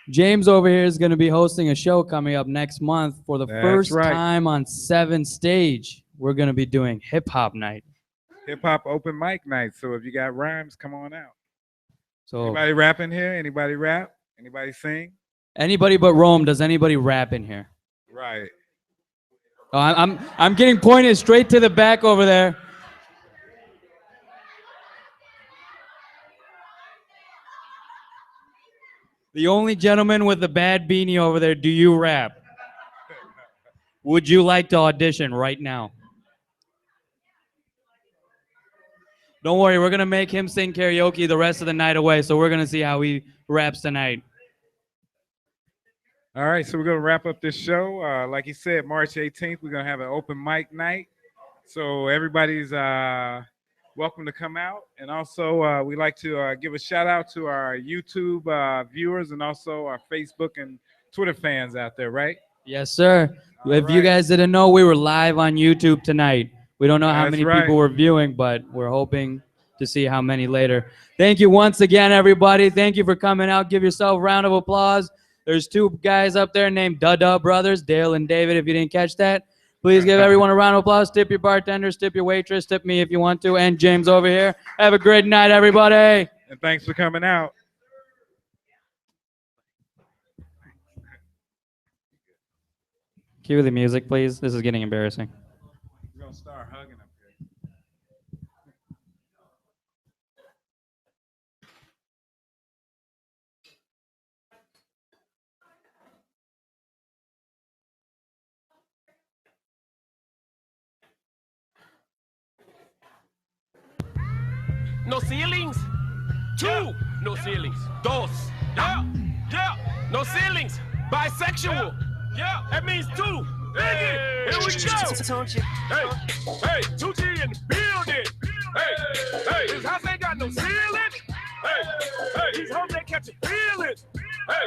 James over here is going to be hosting a show coming up next month for the first time on 7 Stage. We're going to be doing hip hop night. Hip hop open mic night. So if you got rhymes, come on out. So anybody rapping here? Anybody rap? Anybody sing? Anybody but Rome. Does anybody rap in here? Right. Oh, I'm getting pointed straight to the back over there. The only gentleman with the bad beanie over there, do you rap? Would you like to audition right now? Don't worry, we're going to make him sing karaoke the rest of the night away, so we're going to see how he raps tonight. All right, so we're going to wrap up this show. Like he said, March 18th, we're going to have an open mic night. So everybody's welcome to come out. And also, we like to give a shout out to our YouTube viewers and also our Facebook and Twitter fans out there, right? Yes, sir. If you guys didn't know, we were live on YouTube tonight. We don't know how many people were viewing, but we're hoping to see how many later. Thank you once again, everybody. Thank you for coming out. Give yourself a round of applause. There's 2 guys up there named Duh Brothers, Dale and David, if you didn't catch that. Please give everyone a round of applause. Tip your bartenders, tip your waitress, tip me if you want to, and James over here. Have a great night, everybody. And thanks for coming out. Cue the music, please. This is getting embarrassing. We're going to start hugging up here. No ceilings. 2. No ceilings. Dos. Yeah. Yeah. No ceilings. Bisexual. Yeah. That means 2. Hey. Here we go. Hey. Hey. 2G in the building. Hey. Hey. His house ain't got no ceiling. Hey. Hey. These hoes ain't catching feelings. Hey.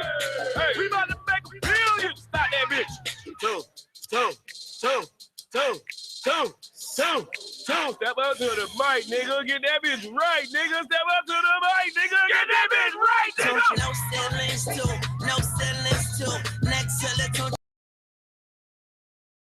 Hey. We about to make a billion. Stop that bitch. 2. Step up to the mic, nigga. Get that bitch right, nigga. Step up to the mic, nigga. Get that bitch right, nigga. No ceilings, too. No ceilings, too. Next to the